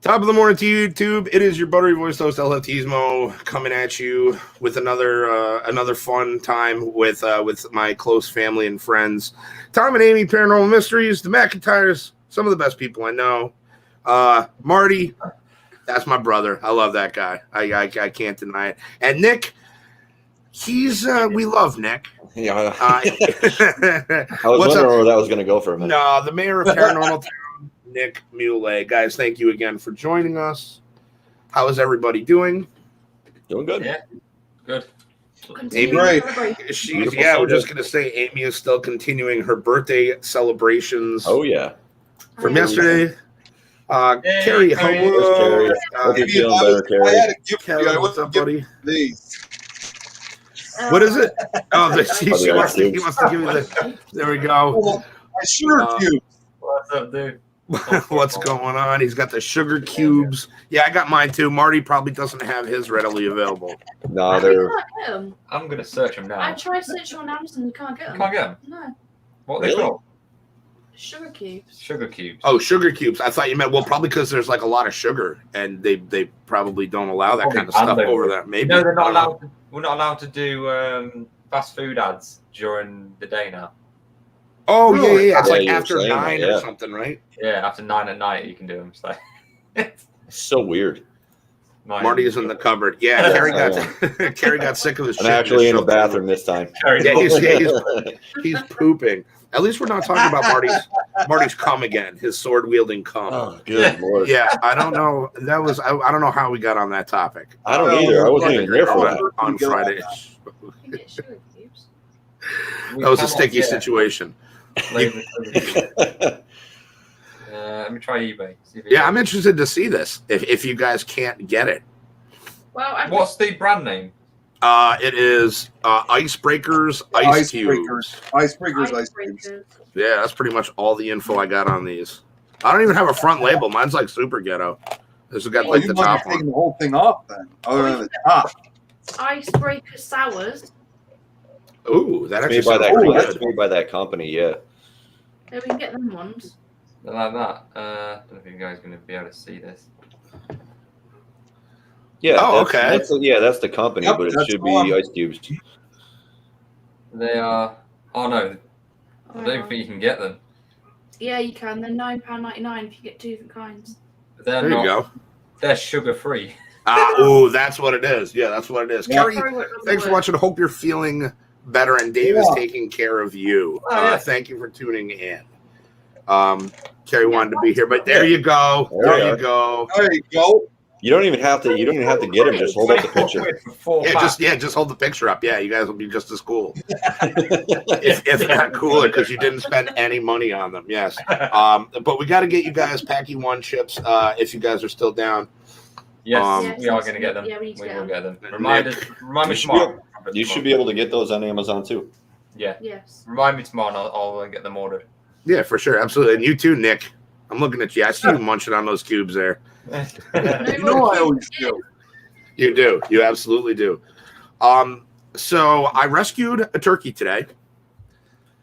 Top of the morning to YouTube. It is your buttery voiced host El Hatismo coming at you with another fun time with my close family and friends. Tom and Amy, Paranormal Mysteries, the McIntyres, some of the best people I know. Marty, that's my brother. I love that guy. I can't deny it. And Nick, he's we love Nick. Yeah. I was wondering where that was going to go for a minute. No, the mayor of Paranormal Town. Nick Muley. Guys, thank you again for joining us. How is everybody doing? Doing good. Yeah, good. Amy, great. We're just going to say Amy is still continuing her birthday celebrations. Oh, yeah. From yesterday. Carrie, Hope you're feeling better, Carrie. I had a gift for you. Carrie, I what's up, buddy? These. What is it? Oh, he wants to give me the. There we go. My sugar cubes. What's up, dude? What's going on? He's got the sugar cubes. Yeah, I got mine too. Marty probably doesn't have his readily available. No, they're. I'm gonna search them now. I tried searching on Amazon. You can't get them. Can't get them. No. What are they Really? called? Sugar cubes. Sugar cubes. Oh, sugar cubes. I thought you meant probably because there's like a lot of sugar, and they probably don't allow that kind of stuff over there. Maybe. No, they're not allowed. We're not allowed to do fast food ads during the day now. Oh yeah. It's Yeah, like you were after saying 9 that, or yeah. something, right? Yeah, after 9 at night you can do them. So. So weird. Marty is in the cupboard. Yeah, Carrie got sick of his shit. I'm actually in the bathroom this time. Yeah, he's pooping. At least we're not talking about Marty's cum again. His sword wielding cum. Oh, good Lord. Yeah, I don't know. That was I don't know how we got on that topic. I don't either. I wasn't even there for that. On Friday. You can get sugar cubes. That was a sticky situation. Let me try eBay. Yeah, I'm interested to see this. If you guys can't get it, Well, What's the brand name? it is Icebreakers Ice Cubes. Icebreakers. Yeah, that's pretty much all the info I got on these. I don't even have a front label. Mine's like super ghetto. This has got like You the must top have taken one. the whole thing off then, other than the top. icebreaker sours. Ooh, that actually Made by sounds that. pretty That's good. made by that company. Yeah. Yeah, we can get them ones. They're like that. I don't know if you guys are going to be able to see this. Yeah. Oh, that's okay. That's the company, Yep, but it that's should the be one. ice cubes. They are. Oh no, I don't think you can get them. Yeah, you can. They're £9.99 if you get two different kinds. They're There not. you go. They're sugar free. Ooh, that's what it is. Yeah, that's what it is. Yeah. Carrie, thanks for watching. I hope you're feeling better, and Dave is taking care of you. Oh, yeah. Thank you for tuning in. Carrie wanted to be here, but there you go. There There you you go. There you go. You don't even have to. You don't even have to get them. Just hold up the picture. Just hold the picture up. Yeah, you guys will be just as cool, if not cooler, because you didn't spend any money on them. Yes, but we got to get you guys Packy One chips if you guys are still down. Yes, we are going to get them. Yeah, we We need to get will them. get them. Remind me You should tomorrow. You should be able to get those on Amazon too. Yeah. Yes. Remind me tomorrow, and I'll get them ordered. Yeah, for sure, absolutely. And you too, Nick. I'm looking at you. I see you munching on those cubes there. You know I always do. You do. You absolutely do. So I rescued a turkey today.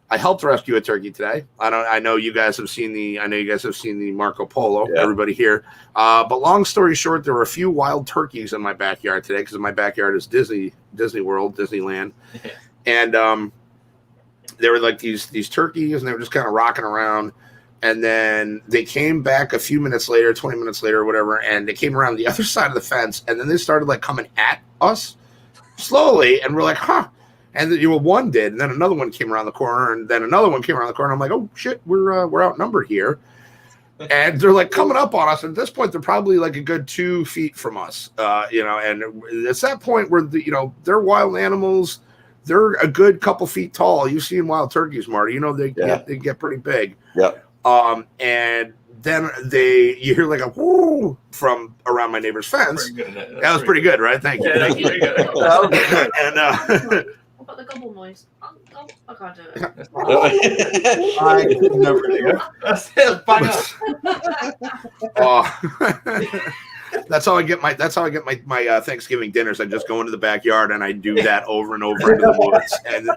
I helped rescue a turkey today. I know you guys have seen the Marco Polo. Yeah. Everybody here. But long story short, there were a few wild turkeys in my backyard today because my backyard is Disney World, Disneyland, and there were like these turkeys, and they were just kind of rocking around. And then they came back a few minutes later, 20 minutes later, or whatever, and they came around the other side of the fence, and then they started like coming at us slowly, and we're like, huh. And then one did, and then another one came around the corner, and then another one came around the corner. I'm like, oh shit, we're outnumbered here. And they're like coming up on us. And at this point, they're probably like a good 2 feet from us, and it's that point where they're wild animals. They're a good couple feet tall. You've seen wild turkeys, Marty. They get pretty big. Yeah. And then you hear like a whoo from around my neighbor's fence. That was pretty good, right? Thank you. Yeah, Thank you. pretty good. And What about the gobble noise? Oh, I can't do it. I could never do it. That's it. Bang up. Oh. That's how I get my Thanksgiving dinners. I just go into the backyard and I do that over and over into the woods, and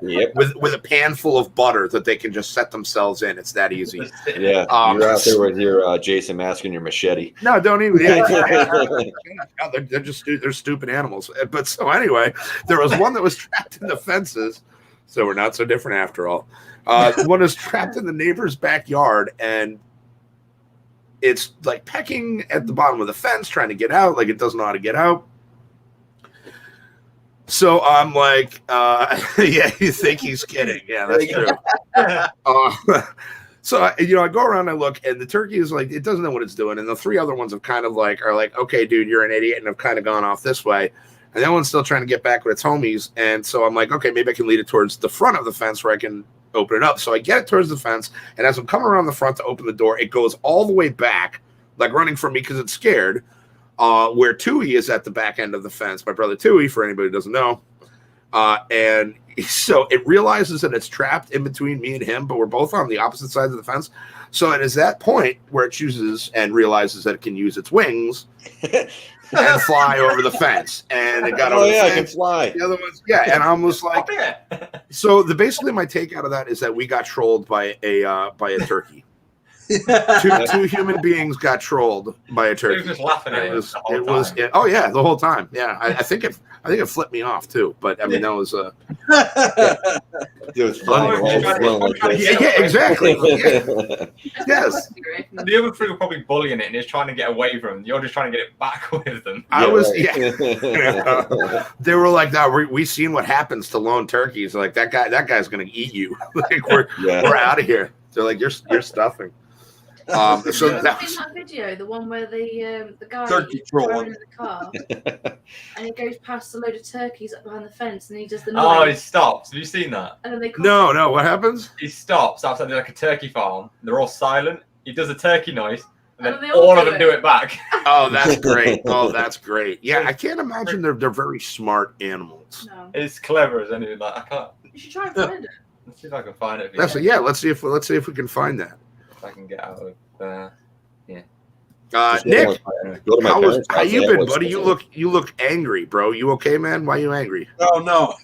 with a pan full of butter that they can just set themselves in. It's that easy. Yeah, you're out there with your Jason mask and your machete. No, don't even. They're stupid animals. But so anyway, there was one that was trapped in the fences. So we're not so different after all. One is trapped in the neighbor's backyard, and it's like pecking at the bottom of the fence, trying to get out, like it doesn't know how to get out. So I'm like, yeah, you think he's kidding? Yeah, that's true. So I go around, I look, and the turkey is like, it doesn't know what it's doing, and the three other ones have kind of like are like, okay, dude, you're an idiot, and have kind of gone off this way, and that one's still trying to get back with its homies, and so I'm like, okay, maybe I can lead it towards the front of the fence where I can open it up. So I get it towards the fence, and as I'm coming around the front to open the door, it goes all the way back, like running from me because it's scared, where Tui is at the back end of the fence, my brother Tui, for anybody who doesn't know. And so it realizes that it's trapped in between me and him, but we're both on the opposite sides of the fence. So it is that point where it chooses and realizes that it can use its wings and fly over the fence. And it got over the fence. I can fly. The other ones, and I'm almost like, so basically my take out of that is that we got trolled by a turkey. two human beings got trolled by a turkey. He was just laughing at it. Oh yeah, the whole time. Yeah, I think it flipped me off too. But I mean, that was It was funny. yeah, exactly. Yes. The other three were probably bullying it and he's trying to get away from them. You're just trying to get it back with them. I was. They were like, "No, we seen what happens to lone turkeys. Like that guy's gonna eat you. Like we're out of here." They're like, "You're stuffing." So I've seen that video, the one where the guy Turkey is troll. driving in the car and he goes past a load of turkeys up behind the fence and he does the noise. Oh, he stops. Have you seen that? And then they No. What happens? He stops outside like a turkey farm. They're all silent. He does a turkey noise, and then they all of them do it back. Oh, that's great. Oh, that's great. Yeah, I can't imagine they're very smart animals. No. It's clever as anything. Like I can't. You should try and find it. Let's see if I can find it. Let's see if we can find that. If I can get out of there. Nick, how you been, buddy? You look angry, bro. You okay, man? Why are you angry? Oh no.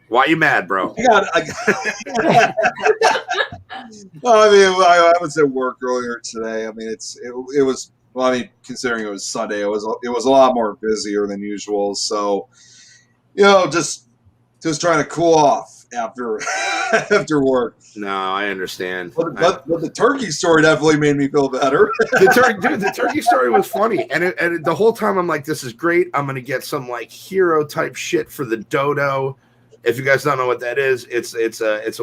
Why are you mad, bro? I mean, I was at work earlier today. I mean, it was. Well, I mean, considering it was Sunday, it was a lot more busier than usual. So, just trying to cool off after work. No, I understand. But the turkey story definitely made me feel better. The turkey story was funny, and the whole time I'm like, this is great. I'm gonna get some like hero type shit for the dodo. If you guys don't know what that is, it's a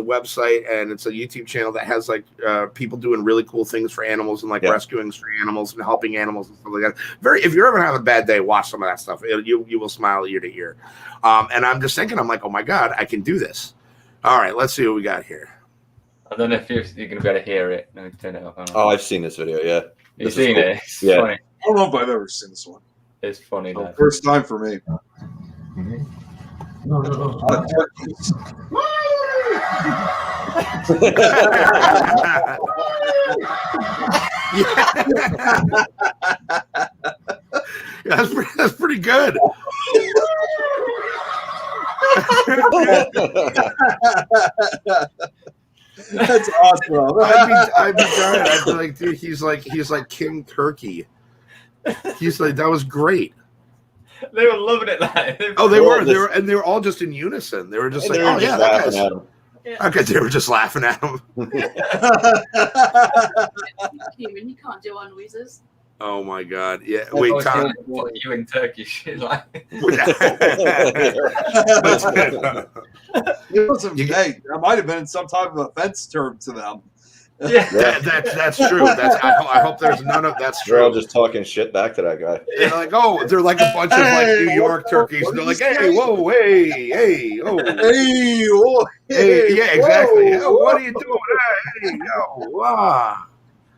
website and it's a YouTube channel that has like people doing really cool things for animals and like rescuing stray animals and helping animals and stuff like that. If you're ever having a bad day, watch some of that stuff. You will smile ear to ear. And I'm just thinking, I'm like, oh my god, I can do this. All right, let's see what we got here. I don't know if you're going to be able to hear it. No, turn it off. Oh, I've seen this video. Yeah, you've seen it. It's funny. I don't know if I've ever seen this one. It's funny. First time for me. No. That's pretty good. That's awesome. I'd be dying. I'd be like, dude, he's like King Turkey. He's like, that was great. They were loving it. They were all just in unison. They were just like, oh yeah, that guy's. Okay, they were just laughing at him. Human, you can't do our noises. Oh my god! Yeah, wait, Tom. You in Turkish? Like... Hey, that might have been some type of offense term to them. Yeah, that's true. I hope there's none of that's true. They're all just talking shit back to that guy. They're like, oh, they're like a bunch of like New York turkeys. They're like, hey, whoa, hey, oh, hey, oh, hey, yeah, exactly. Oh, what are you doing? Hey, yo, wow.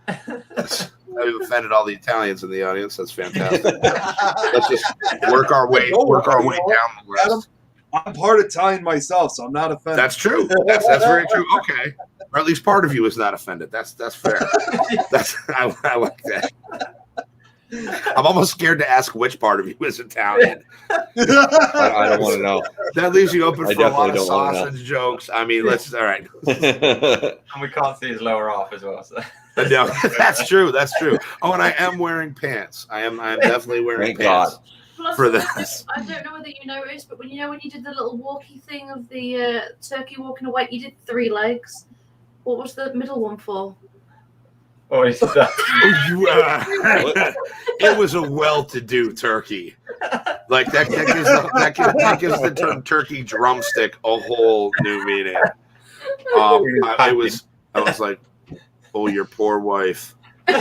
I've offended all the Italians in the audience. That's fantastic. Let's just work our way down the list. I'm part Italian myself, so I'm not offended. That's true. That's very true. Okay, or at least part of you is not offended. That's fair. I like that. I'm almost scared to ask which part of you is Italian. I don't want to know. That leaves you open I for a lot of definitely don't wanna know. sausage jokes. I mean, all right. And we can't see his lower half as well. So. No, that's true. That's true. Oh, and I am wearing pants. I'm definitely wearing Thank pants Plus, for this. I don't know whether you noticed, but when you did the little walkie thing of the turkey walking away, you did 3 legs. What was the middle one for? Oh, he's It was a well-to-do turkey. Like that gives the term turkey drumstick a whole new meaning. I was like, oh, your poor wife,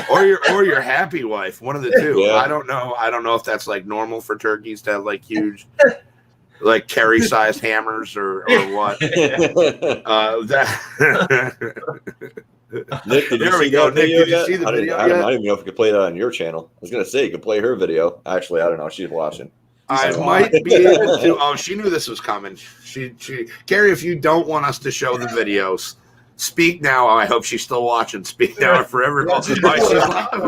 or your happy wife, one of the two. Yeah. I don't know if that's like normal for turkeys to have like huge, like Kerry-sized hammers or what. Nick, did you There we see go. that Nick, video did you yet? see the video I yet? don't even know if you could play that on your channel. I was going to say you could play her video. Actually, I don't know. She's watching. I might be able to. Oh, she knew this was coming. She, Carrie, if you don't want us to show the videos, speak now. I hope she's still watching. Speak now or forever. All right, she's laughing.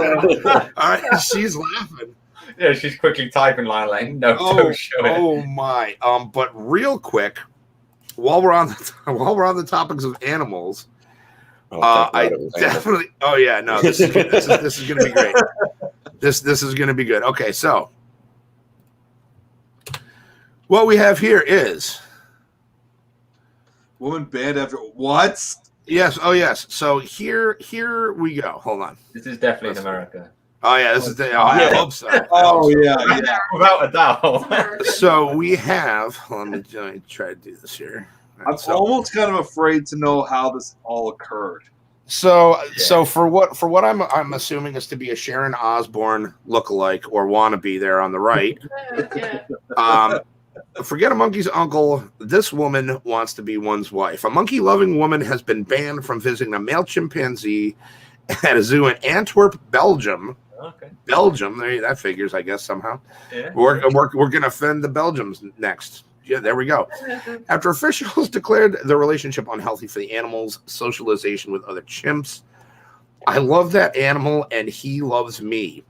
All right, she's laughing. Yeah, she's quickly typing line. No, don't show it. Oh my. But real quick, while we're on the topics of animals, I definitely. Oh yeah, no, this is going to be great. This is going to be good. Okay, so what we have here is woman banned after what? yes. Oh yes. So here we go. Hold on. This is definitely in America. Oh yeah, this is. I hope so. Oh yeah. Without a doubt. So we have. Let me try to do this here. All right, I'm almost kind of afraid to know how this all occurred. So for what I'm assuming is to be a Sharon Osbourne lookalike or wannabe there on the right. Yeah. Forget a monkey's uncle. This woman wants to be one's wife. A monkey-loving woman has been banned from visiting a male chimpanzee at a zoo in Antwerp, Belgium. Okay. Belgium, that figures, I guess somehow. Yeah. We're gonna offend the Belgians next. Yeah, there we go. After officials declared the relationship unhealthy for the animal's socialization with other chimps. I love that animal, and he loves me.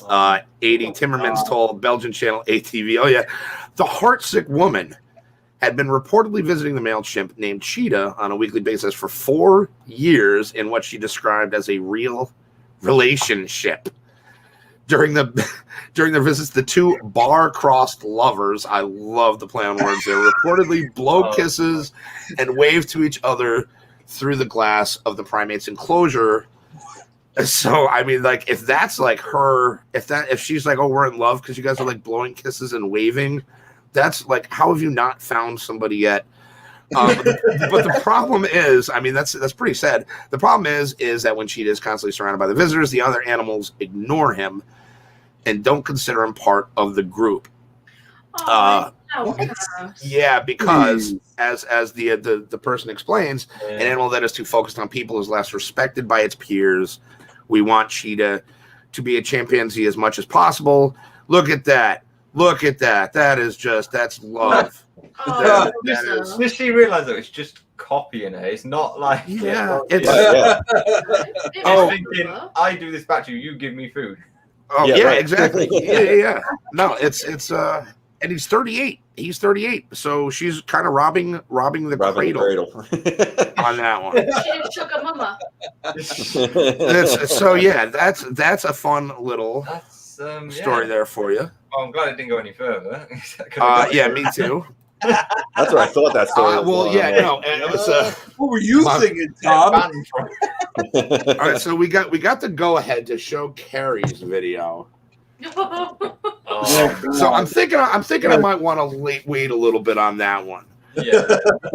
80 Timmermans told Belgian channel ATV. Oh yeah, the heartsick woman had been reportedly visiting the male chimp named Cheetah on a weekly basis for 4 years in what she described as a real relationship. During the visits, the two bar-crossed lovers, I love the play on words there, reportedly blow kisses and wave to each other through the glass of the primate's enclosure. So, I mean, like, if that's like her, if she's like, oh, we're in love because you guys are like blowing kisses and waving, that's like, how have you not found somebody yet? But the problem is, I mean, that's pretty sad. The problem is that when Cheetah is constantly surrounded by the visitors, the other animals ignore him and don't consider him part of the group. Yeah, because as the person explains, an animal that is too focused on people is less respected by its peers. We want Cheetah to be a chimpanzee as much as possible. Look at that. That's love. Does she realize that it's just copying it? It's not like thinking, I do this back to you. You give me food. Oh yeah, right. Exactly. Yeah. No, it's and he's 38. He's 38. So she's kind of robbing the cradle on that one. She did sugar mama. So yeah, that's a fun little story there for you. Well, I'm glad it didn't go any further. Yeah, me too. That's what I thought that story was. Well, yeah, no, and it was. What were you thinking, Tom? All right, so we got the go ahead to show Carrie's video. So I'm thinking I might want to wait a little bit on that one. Yeah.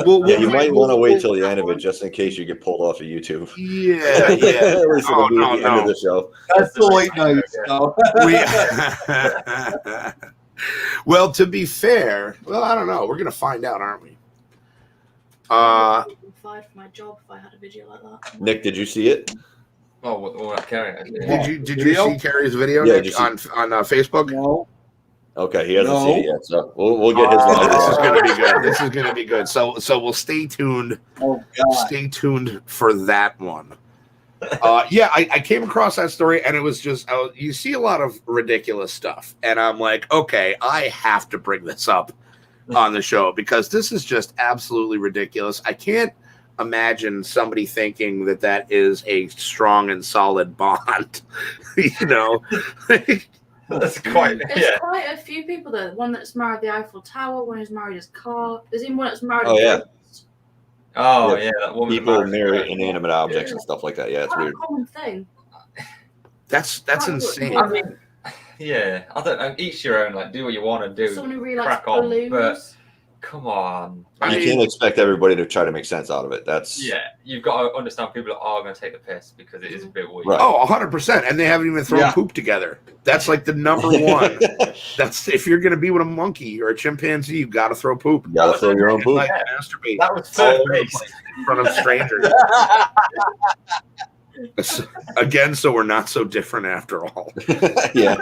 You might want to wait till the end of it just in case you get pulled off of YouTube. Yeah. At least it'll be at the end of the show. That's the late night stuff. Well, to be fair, I don't know. We're gonna find out, aren't we? I'd be fired for my job if I had a video like that. Nick, did you see it? Oh, what Carrie? Did you see Carrie's video, Nick, on Facebook? No. Okay, he hasn't No. seen it yet, so we'll get his Oh, live this is reaction. going to be good. This is going to be good. So we'll stay tuned. Oh God. Stay tuned for that one. Yeah, I came across that story, and it was just you see a lot of ridiculous stuff, and I'm like, okay, I have to bring this up on the show because this is just absolutely ridiculous. I can't imagine somebody thinking that is a strong and solid bond. You know. That's quite There's quite a few people there. One that's married the Eiffel Tower, one who's married his car. There's even one that's married. Oh, yeah. ghost. Oh Yeah, yeah, that woman. People marry inanimate objects Yeah. and stuff like that. Yeah, it's Quite weird. a common thing. That's insane. I mean, yeah, I don't know. Each your own. Like, do what you want to do. Someone who really likes Crack on, balloons. but come on. I You mean- can't expect everybody to try to make sense out of it. That's Yeah, you've got to understand people are going to take the piss because it is a bit weird. Right. Oh, 100%. And they haven't even thrown Yeah. poop together. That's like the number one. That's if you're going to be with a monkey or a chimpanzee, you got to throw poop. You gotta throw your own poop. Like masturbate That was all third over the base. place in front of strangers. Again, so we're not so different after all. Yeah.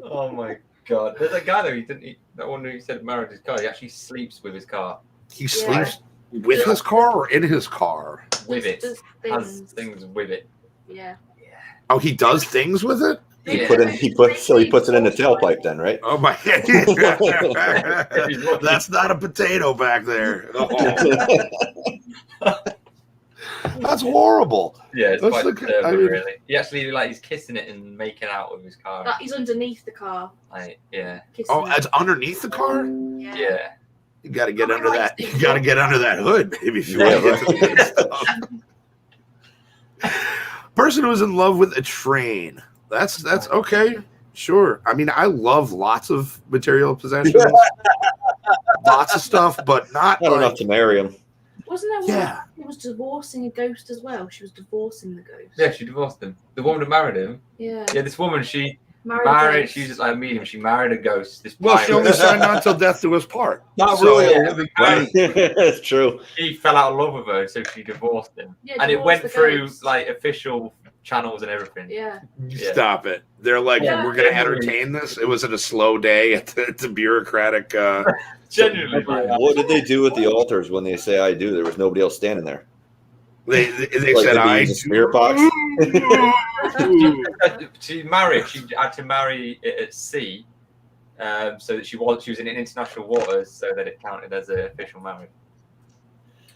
Oh my god! There's a guy though. He didn't. That one who said married his car. He actually sleeps with his car. He sleeps with his car or in his car? With it. There's Has things. things with it. Yeah. Oh, he does things with it? Yeah. He puts it in the tailpipe then, right? Oh my That's not a potato back there. Oh, that's horrible. Yeah, it's That's quite the- disturbing, I mean- really. He actually he's kissing it and making out with his car. He's underneath the car. Like, yeah, Kissing Oh, it. it's underneath the car? Yeah. yeah. You got to get under that. You got to get under that hood, baby. If you Yeah, want to get to the good stuff. Person who's in love with a train. That's okay. Sure. I mean, I love lots of material possessions, lots of stuff, but not Not like, enough to marry him. Wasn't there one Yeah. who was divorcing a ghost as well? She was divorcing the ghost. Yeah, she divorced him. The woman who married him. Yeah. Yeah, this woman, she Married. married. ghost. She was just like a medium. She married a ghost. This Well, she pirate. only signed on till death do us part. Not So- really a living Right. thing. That's true. He fell out of love with her, so she divorced him. Yeah, And it divorced went the through ghost. like official channels and everything. Yeah. Yeah. Stop it. They're like, Yeah. we're going to entertain this. It was at a slow day at the bureaucratic. Genuinely, like, What did they do with the altars when they say "I do"? There was nobody else standing there. They Like, said, did they I use a spirit box? she married. She had to marry it at sea, so that she was in international waters, so that it counted as an official marriage.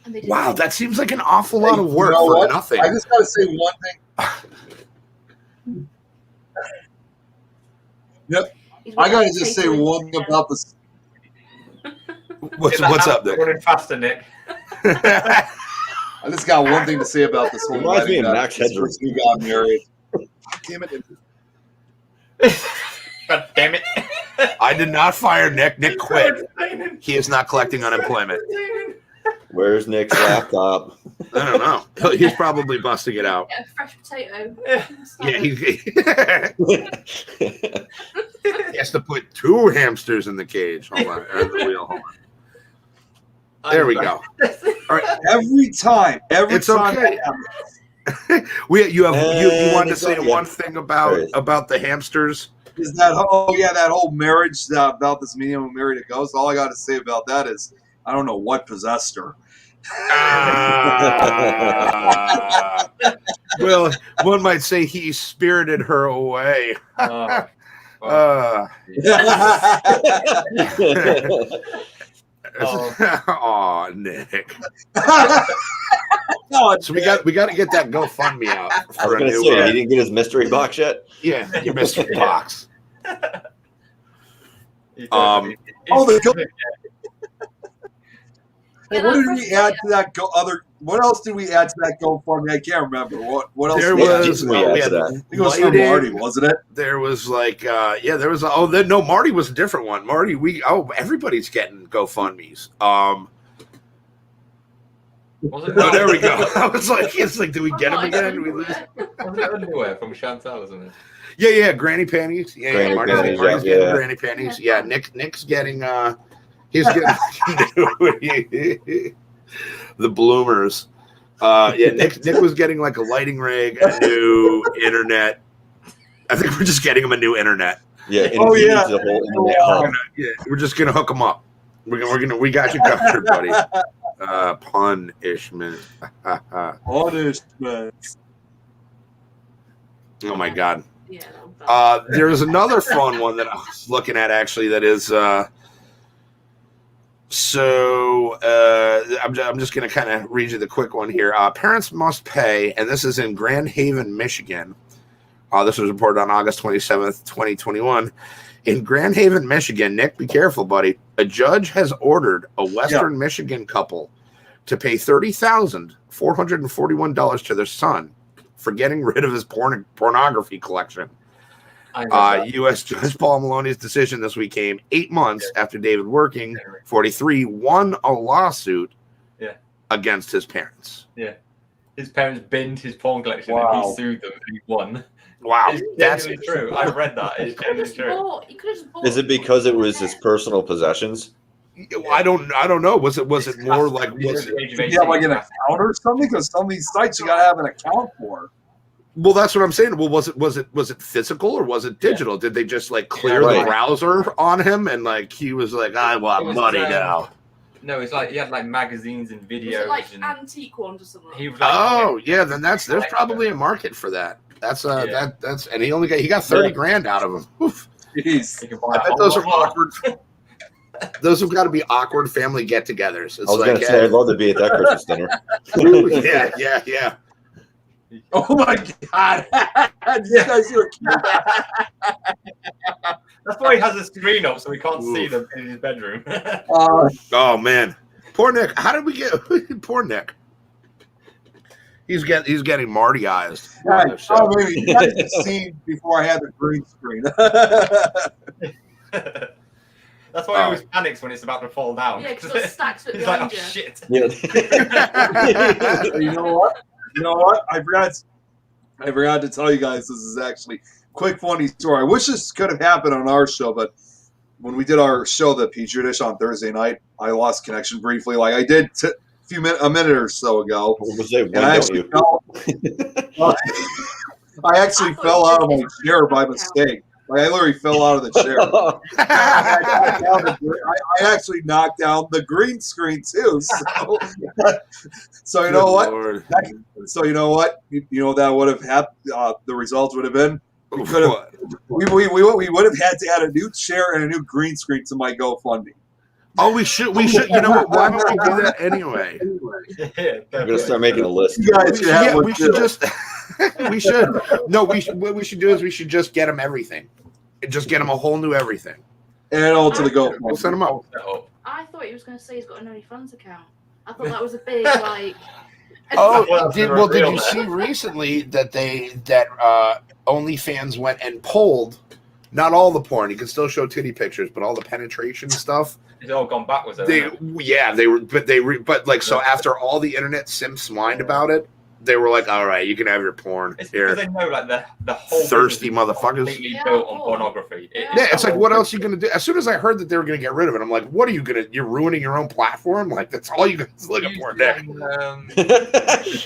And they did Wow, that seems like an awful lot of work You know for what? nothing. I just gotta say one thing. He's I gotta with just say potato one in thing his about this. What's Get that up, Nick? Running faster, Nick. I just got one thing to say about this whole Reminds me wedding. of that Max this Headroom. person who got married. Damn it! God damn it! I did not fire Nick. Nick quit. He is not collecting unemployment. Where's Nick's laptop? I don't know. He's probably busting it out. Yeah, fresh potato. Yeah, he has to put 2 hamsters in the cage. Hold on, or in the wheel. Hold on. There we go. All right, Every time, It's time okay. that happens. you wanted to it's say okay. one thing about the hamsters. Is that that whole marriage about this medium who married a ghost? All I got to say about that is I don't know what possessed her. Well, one might say he spirited her away. Oh, Aw, Nick. No, So we got to get that GoFundMe out I was for a gonna new. say, he didn't get his mystery box yet. Yeah, your mystery box. He's the Yeah, what that did we add to that What else did we add to that GoFundMe? I can't remember. What else? There did we add? was, we add we to had that? I think it was for lighting. Marty, wasn't it? There was like, there was. No, Marty was a different one. Marty, everybody's getting GoFundmes. Was it Oh, there we go. I was like, it's like, do we get him again? Do we lose? Was it underwear from Chantal, isn't it? Yeah, granny panties. Yeah, Granny Marty's panties, getting yeah. granny panties. Yeah, Nick's getting he's getting the bloomers. Yeah, Nick was getting like a lighting rig, a new internet. I think we're just getting him a new internet. Yeah. And Oh, he yeah. needs the whole internet Wow. hub. We're just gonna hook them up. We got you covered, buddy. Punishment. Oh Punishment. my god. Yeah, that was bad. There's another fun one that I was looking at actually that is I'm just going to kind of read you the quick one here. Parents must pay, and this is in Grand Haven, Michigan. This was reported on August 27th, 2021. In Grand Haven, Michigan, Nick, be careful, buddy. A judge has ordered a Western Michigan couple to pay $30,441 to their son for getting rid of his pornography collection. U.S. Judge Paul Maloney's decision this week came 8 months after David Working, 43, won a lawsuit against his parents. Yeah. His parents binned his porn collection and he sued them and he won. Wow. That's true. I've read that. It's genuinely true. Is it because it was his personal possessions? I don't know. Was it more like Did you have like an account or something? Because some of these sites you gotta have an account for. Well, that's what I'm saying. Well, was it physical or was it digital? Did they just like clear the browser on him and like he was like, I want money now? No, it's like he had like magazines and videos. Was it like and antique ones or something? he was like, then there's probably a market for that. That's that's and he got 30 grand out of him. Oof. Jeez. he could buy I bet a those whole are lot. awkward. Those have got to be awkward family get-togethers. It's I was like, gonna say I'd love to be at that Christmas dinner. yeah. Oh my god. You guys are cute. That's why he has a screen up so we can't see them in his bedroom. Oh man, poor Nick. How did we get poor Nick? He's getting Marty-ized. Maybe you guys have seen before I had the green screen. That's why he always panics when it's about to fall down. Yeah, because it stacks it He's like, behind oh you. shit. Yeah. You know what? I forgot to tell you guys this is actually quick funny story. I wish this could have happened on our show, but when we did our show, the Petri Dish, on Thursday night, I lost connection briefly, like I did a minute or so ago. And I actually fell out of my chair by mistake. Like I literally fell out of the chair. I actually knocked down the green screen too. So you know what? Lord. So you know what? You know that would have happened. The results would have been we could have we would have had to add a new chair and a new green screen to my GoFundMe. Oh, we should. You know what? Why don't we do that anyway? Yeah, I'm gonna start making a list. You guys should have one We should too. just. We should. No, what we should do is we should just get him everything. Just get him a whole new everything. Add all to the We'll GoFundMe. send him up. I thought he was going to say he's got an OnlyFans account. I thought that was a big like. Oh, did you see recently that OnlyFans went and polled not all the porn? You can still show titty pictures, but all the penetration stuff. It's all gone backwards. So after all the internet simps whined about it, they were like, "All right, you can have your porn It's here." because they know like the whole Thirsty business is motherfuckers. completely built on pornography. Yeah, it's like, what else are you gonna do? As soon as I heard that they were gonna get rid of it, I'm like, what are you gonna? You're ruining your own platform. Like that's all you can look at for, Nick.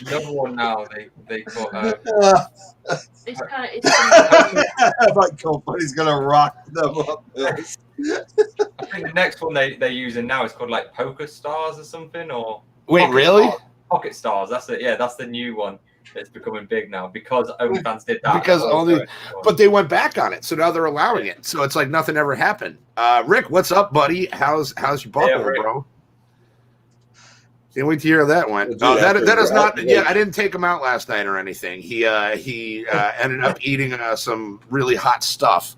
Another one now. They got. It's kind of. My GoFundMe's gonna rock them up. I think the next one they're using now is called like Poker Stars or something, or Wait, Pocket really? Stars. Pocket Stars. That's it. Yeah, that's the new one. That's becoming big now because OnlyFans did that. Because but they went back on it, so now they're allowing it. So it's like nothing ever happened. Rick, what's up, buddy? How's your buckle, bro? Can't wait to hear how that went. That is not. Yeah, I didn't take him out last night or anything. He ended up eating some really hot stuff,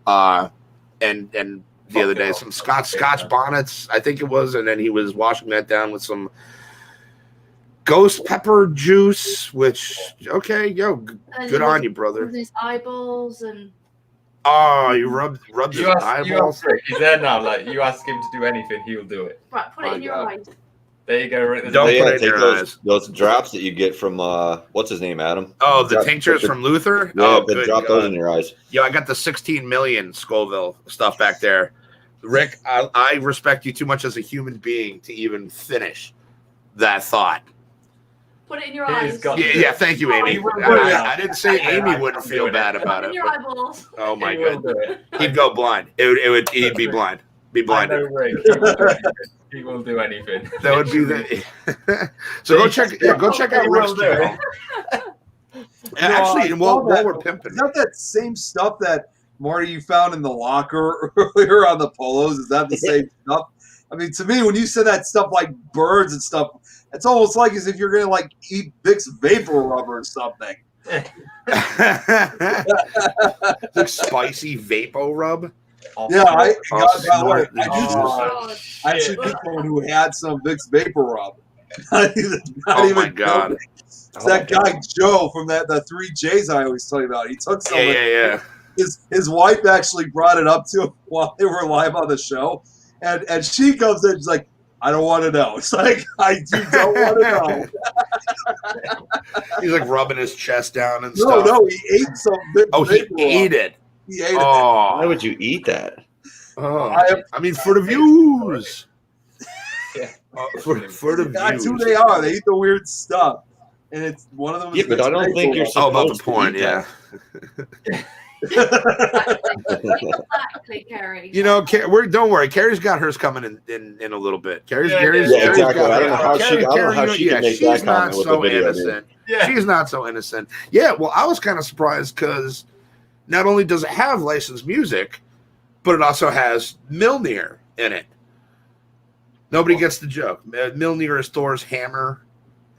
and the other day some Scotch bonnets, I think it was, and then he was washing that down with some ghost pepper juice. Which good on you, brother. His eyeballs and. Oh, you rubbed his eyeballs. He's there now. Like you ask him to do anything, he'll do it. Right, put it in your eyes. There you go. Don't put it in take your eyes. those drops that you get from what's his name, Adam? Oh, the tinctures from Luther. Yeah, Good. drop those in your eyes. Yeah, I got the 16 million Scoville stuff back there. Rick, I respect you too much as a human being to even finish that thought. Put it in your He eyes. has got- Yeah, thank you, Amy. He will do it. I didn't say Amy wouldn't feel bad about in it. your But, eyeballs. oh my He will god, do it. he'd go blind. He'd be blind. Be I blinded. know Rick. He will do anything. He will do anything. That would be the. So go check. Yeah, go check out He Rick's will do it. channel. Actually, and while we're pimping, Is that that same stuff that Marty you found in the locker earlier on the polos? Is that the same stuff? I mean, to me, when you said that stuff like birds and stuff, it's almost like as if you're gonna like eat Vicks vapor rub or something. like spicy vapor rub. Yeah, by the smart. way, God. I actually knew someone who had some Vicks vapor rub. Not Oh even my god. joking. It's that guy Joe from the 3 J's I always tell you about. He took some. Yeah. His wife actually brought it up to him while they were live on the show, and she comes in, she's like, "I don't want to know." It's like, I don't want to know. He's like rubbing his chest down and stuff. No, he ate some. He ate it. He ate it. Oh, Why would you eat that? oh. I mean, for the views. Yeah. For the That's who views. they are. They eat the weird stuff, and it's one of them. is Yeah, but I don't vapor think you're rub. Oh, about the supposed to porn, eat yeah. that. Exactly, Carrie. You know, don't worry. Carrie's got hers coming in a little bit. Carrie's Yeah, Carrie's exactly. got- I don't know how she- I don't know how she can make she's that not comment with so the video, dude. innocent. Yeah. She's not so innocent. Yeah, well, I was kind of surprised because not only does it have licensed music, but it also has Milner in it. Nobody gets the joke. Milner is Thor's hammer.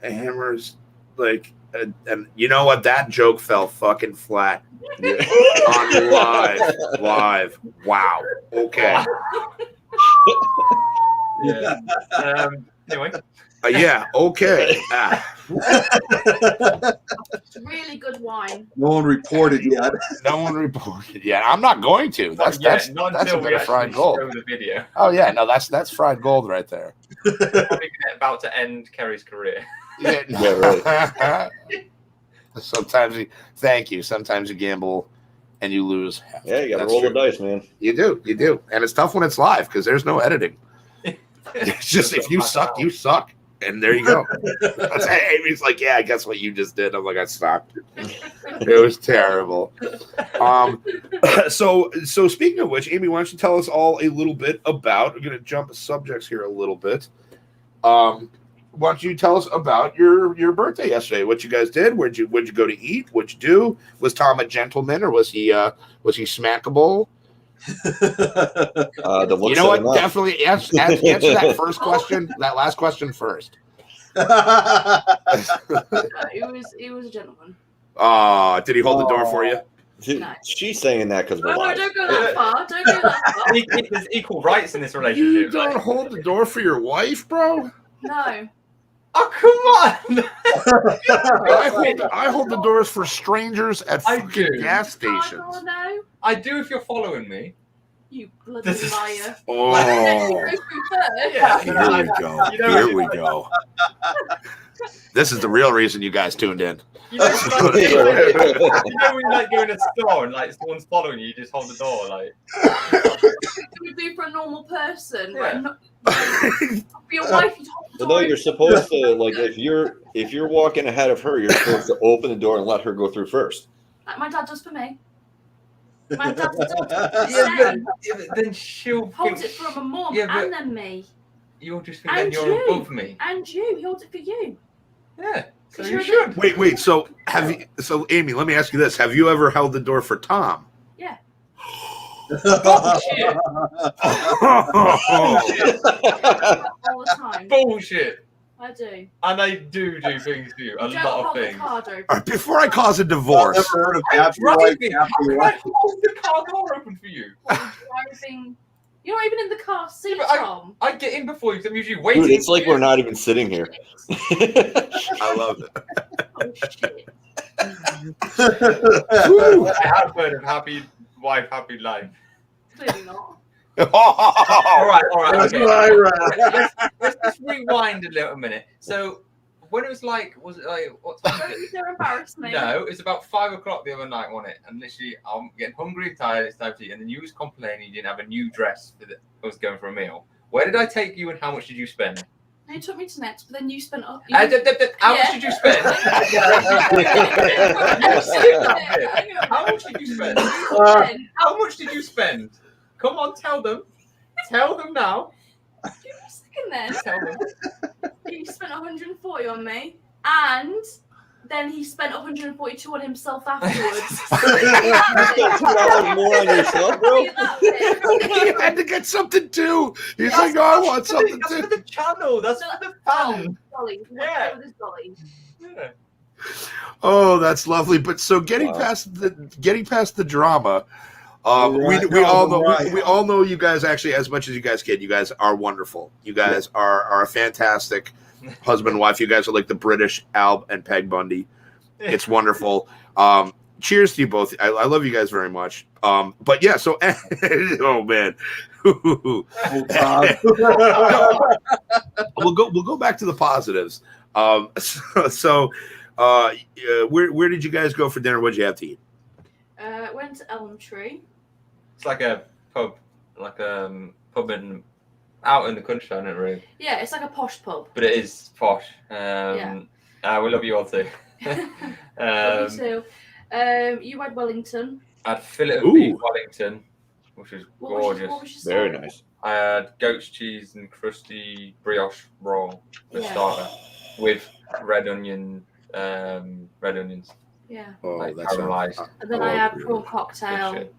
And hammer's like, and you know what? That joke fell fucking flat Yeah. on live. Wow. Okay. Yeah. Anyway. Yeah. Okay. Really good wine. No one reported yet. No one reported yet. I'm not going to. That's Not that's a until bit we of fried actually gold. show the video. Oh yeah, no, that's fried gold right there. Probably about to end Kerry's career. Yeah, Yeah, Sometimes Sometimes you gamble and you lose. Yeah, you got to That's roll true. the dice, man. You do, and it's tough when it's live because there's no editing. It's just if you suck, you suck, and there you go. Amy's like, yeah, I guess what you just did. I'm like, I stopped. It was terrible. So speaking of which, Amy, why don't you tell us all a little bit about? We're gonna jump subjects here a little bit. Why don't you tell us about your birthday yesterday? What you guys did? Where'd you go to eat? What'd you do? Was Tom a gentleman or was he smackable? The looks You know of what? it, Definitely answer that first question. That last question first. He was a gentleman. Did he hold the door for you? No. She's saying that because we're No, live. don't go that far. Don't go that far. There's equal rights in this You relationship. don't Like, hold the door for your wife, bro. No. oh, come on! I hold the doors for strangers at I fucking do. gas stations. Oh, no. I do if you're following me. You bloody This is- liar. Oh, Go through first. Yeah. here we go. You know- Here we go. This is the real reason you guys tuned in. You know, when you like go in a store and like someone's following you, you just hold the door like. It would be for a normal person. Yeah. Right? Not, for your wife, you'd hold the Well, no, door. you're supposed to like if you're walking ahead of her, you're supposed to open the door and let her go through first. Like my dad does for me. My dad does but then she'll holds think it for my mum Yeah, but- and then me. you'll just think And then you're you. above me. And you. He holds it for you. Yeah. So 'Cause you you're should. Wait. So Amy, let me ask you this: have you ever held the door for Tom? Yeah. Bullshit. All the time. Bullshit. I do. And I do things to you. A You don't lot of hold the things. car door. All right, before I cause a I've divorce, never heard of I'm happy wife, driving. How happy can I life. hold the car door open for you? Driving. You're not even in the car seat, Yeah, but Tom. I get in before you because I'm usually waiting. Dude, it's like we're not even sitting here. I love it. Oh shit. I have heard of happy wife, happy life. Clearly not. All right. That's Okay. what I read. Let's just rewind a little minute. So, when it was like what time was Don't you it? dare embarrass me. No, it's about 5 o'clock the other night, wasn't it? And literally, I'm getting hungry and tired. It's time to eat. And then you was complaining you didn't have a new dress that was going for a meal. Where did I take you, and how much did you spend? And you took me to Next, but then you spent up. How much did you spend? How much did you spend? How much did you spend? Come on, tell them. Tell them now. Give me a second then. Tell them. He spent 140 on me, and then he spent 142 on himself afterwards. $2 more on yourself, bro. He had to get something too. He's like, oh, I want something That's too. for the channel. That's for the fans. Dolly. Yeah. Dolly. Yeah. Oh, that's lovely. But so getting Wow. past the drama, we Right. all know Right. we all know you guys actually as much as you guys can. You guys are wonderful. You guys are a fantastic husband and wife. You guys are like the British Al and Peg Bundy. It's wonderful. Cheers to you both. I love you guys very much. But yeah, so oh man. Oh, God. We'll go back to the positives. Where did you guys go for dinner? What did you have to eat? Went to Elm Tree. It's like a pub, pub out in the countryside, isn't it, really? Yeah, it's like a posh pub. But it is posh. Yeah. We love you all too. Me too. You had Wellington. I had fillet of Ooh. beef Wellington, which was What gorgeous. was your Very starter? nice. I had goat's cheese and crusty brioche roll for Yeah. starter with red onions. Yeah. Oh, Like that's caramelized. And then Oh, I had yeah. prawn Good cocktail shit.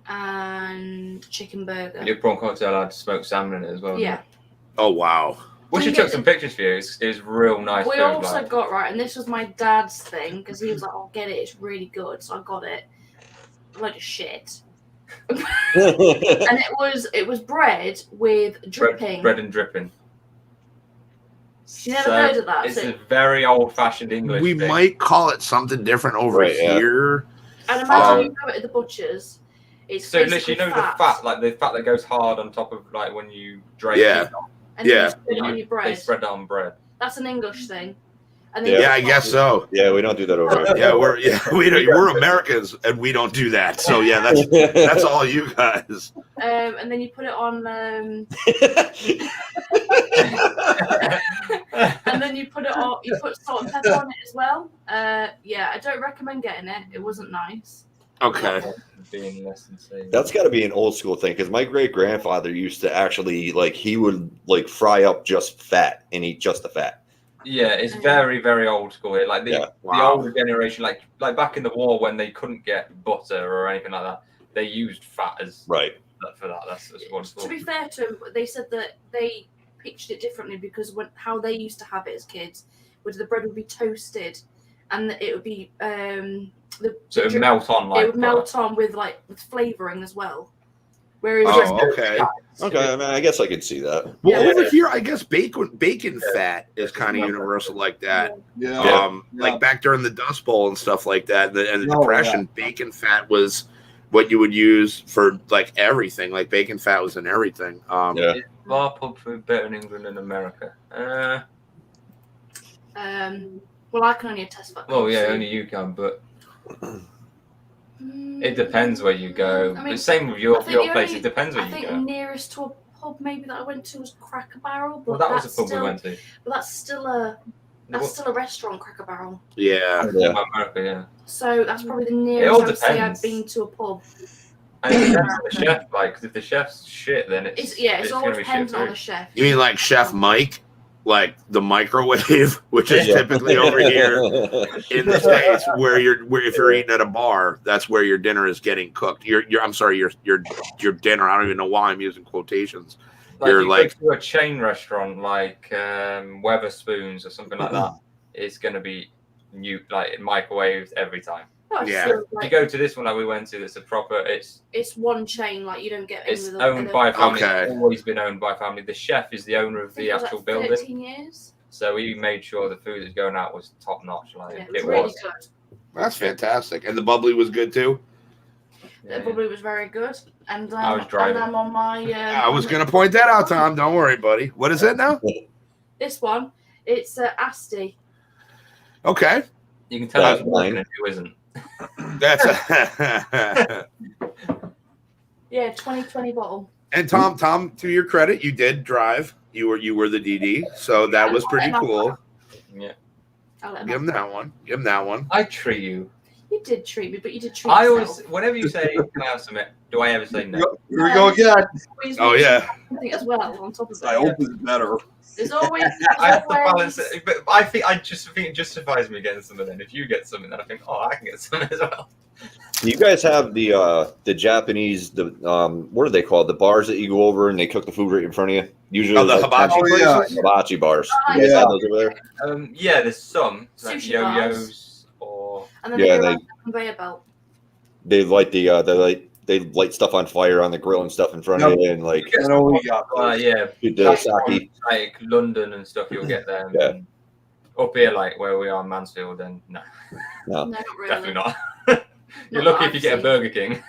and chicken burger. Your prawn cocktail had smoked salmon in it as well. Yeah. Oh wow. We should took some pictures for you. It was real nice. We food, also like. got right, and this was my dad's thing because he was like, "I'll get it. It's really good." So I got it. Load of shit. And it was bread with dripping. bread and dripping. You never heard of that? It's So, a very old-fashioned English We thing. might call it something different over Right, yeah. here. and imagine um, you go to the butcher's. It's So basically literally, you know the fat, like the fat that goes hard on top of like when you drain Yeah. it. and then yeah. you spread it on your They bread. spread that on bread. That's an English thing. And Yeah. Yeah, I guess so. Yeah, we don't do that over here. Yeah, we're Americans and we don't do that. So yeah, that's all you guys. and then you put it on. And then you put it on. You put salt and pepper on it as well. Yeah, I don't recommend getting it. It wasn't nice. Okay. Being less insane. That's got to be an old school thing because my great grandfather used to actually he would fry up just fat and eat just the fat. Yeah, it's very, very old school here. Like the Yeah. Wow. older generation, like back in the war when they couldn't get butter or anything like that, they used fat as Right. for that. That's what's To be fair to them, they said that they pictured it differently because how they used to have it as kids, was the bread would be toasted, and it would be So it would melt on like it would melt on with flavouring as well. Whereas Oh, okay. Okay. I mean, I guess I could see that. Well, Yeah. over here, I guess bacon fat is kind of universal like that. Yeah. Like back during the Dust Bowl and stuff like that, and the Oh, Depression, bacon fat was what you would use for like everything. Like bacon fat was in everything. Yeah. Is bar pub food better in England than America? well, I can only attest for that. Well, yeah, so- only you can, but Mm, it depends where you go. I mean, The same with your I think place. the only- It depends where I you think go. nearest to a pub maybe that I went to was Cracker Barrel, but Well, that was that's a pub still, we went to. But that's still a restaurant, Cracker Barrel. Yeah. Yeah. America, yeah. So that's probably the all nearest I'd say I've depends. been to a pub. And it depends on the chef, like, because if the chef's shit, then it's It's all gonna be shit dependent on food. the chef. You mean like Chef Mike, like the microwave, which is Yeah. typically over here in the States, where if you're eating at a bar, that's where your dinner is getting cooked. Your dinner. I don't even know why I'm using quotations. Like You're you like- go to a chain restaurant like Weatherspoons or something like that, it's gonna be microwaved every time. No, it's Yeah. still, If you like, go to this one like we went to, that's a proper. It's one chain, like you don't get it's in with owned by a family. Okay. It's always been owned by a family. The chef is the owner of the actual building, 13 years. so he made sure the food that's going out was top notch. Like Yeah, it it was really was. good. That's fantastic. And the bubbly was good too. The bubbly was very good, and I was driving. And I'm on my. I was gonna point that out, Tom. Don't worry, buddy. What is it now? This one, it's Asti. Okay, You can tell That's who's working mine. and who isn't. that's a Yeah, 2020 bottle. And Tom, to your credit, you did drive. You were the DD, so that was pretty cool. Yeah. Give him that one. Give him that one. I treat you. You did treat me, but you did treat I yourself. always, whenever you say, "Can I have something?" Do I ever say no? Here we go again. Oh yeah. Something as well on top of it. I hope it's better. There's always. I have to balance it, but I think it justifies me getting something. Then if you get something, then I think, oh, I can get something as well. You guys have the Japanese what are they called? The bars that you go over and they cook the food right in front of you. Usually, the hibachi places. Hibachi bars. You guys Yeah. have those over there? Yeah, there's some like Sushi yo-yos or And then Yeah, they conveyor belt. They light they light stuff on fire on the grill and stuff in front of you, and like I know we got yeah, the sake. like London and stuff. You'll get them. Yeah. Up here, like where we are in Mansfield, then no, No, not really. definitely not. You're Not lucky that if you I've get a seen. Burger King.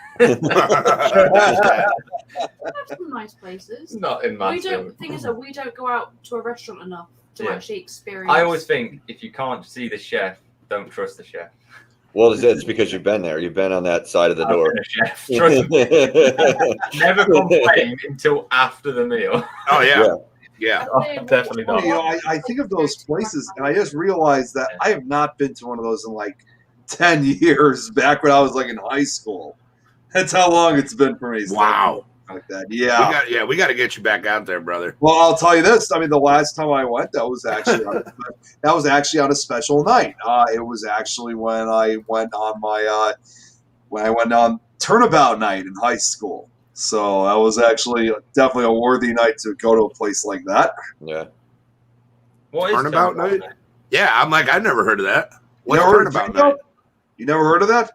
There's some nice places. Not in We Mansfield. don't. The thing is that we don't go out to a restaurant enough to Yeah. actually experience. I always think if you can't see the chef, don't trust the chef. Well, it's because you've been there. You've been on that side of the I've door. been a chef. Trust me. Never complain until after the meal. Oh yeah. Yeah. Oh, definitely not. You know, I think of those places, and I just realized that I have not been to one of those in like 10 years. Back when I was like in high school, that's how long it's been for me. Wow. Like that, yeah. We got to get you back out there, brother. Well, I'll tell you this. I mean, the last time I went, that was actually on a special night. It was actually when I went on turnabout night in high school. So that was actually definitely a worthy night to go to a place like that. Yeah. What is Turnabout night? Yeah, I'm like, I've never heard of that. What's Never heard of turnabout Turnabout? night? You never heard of that?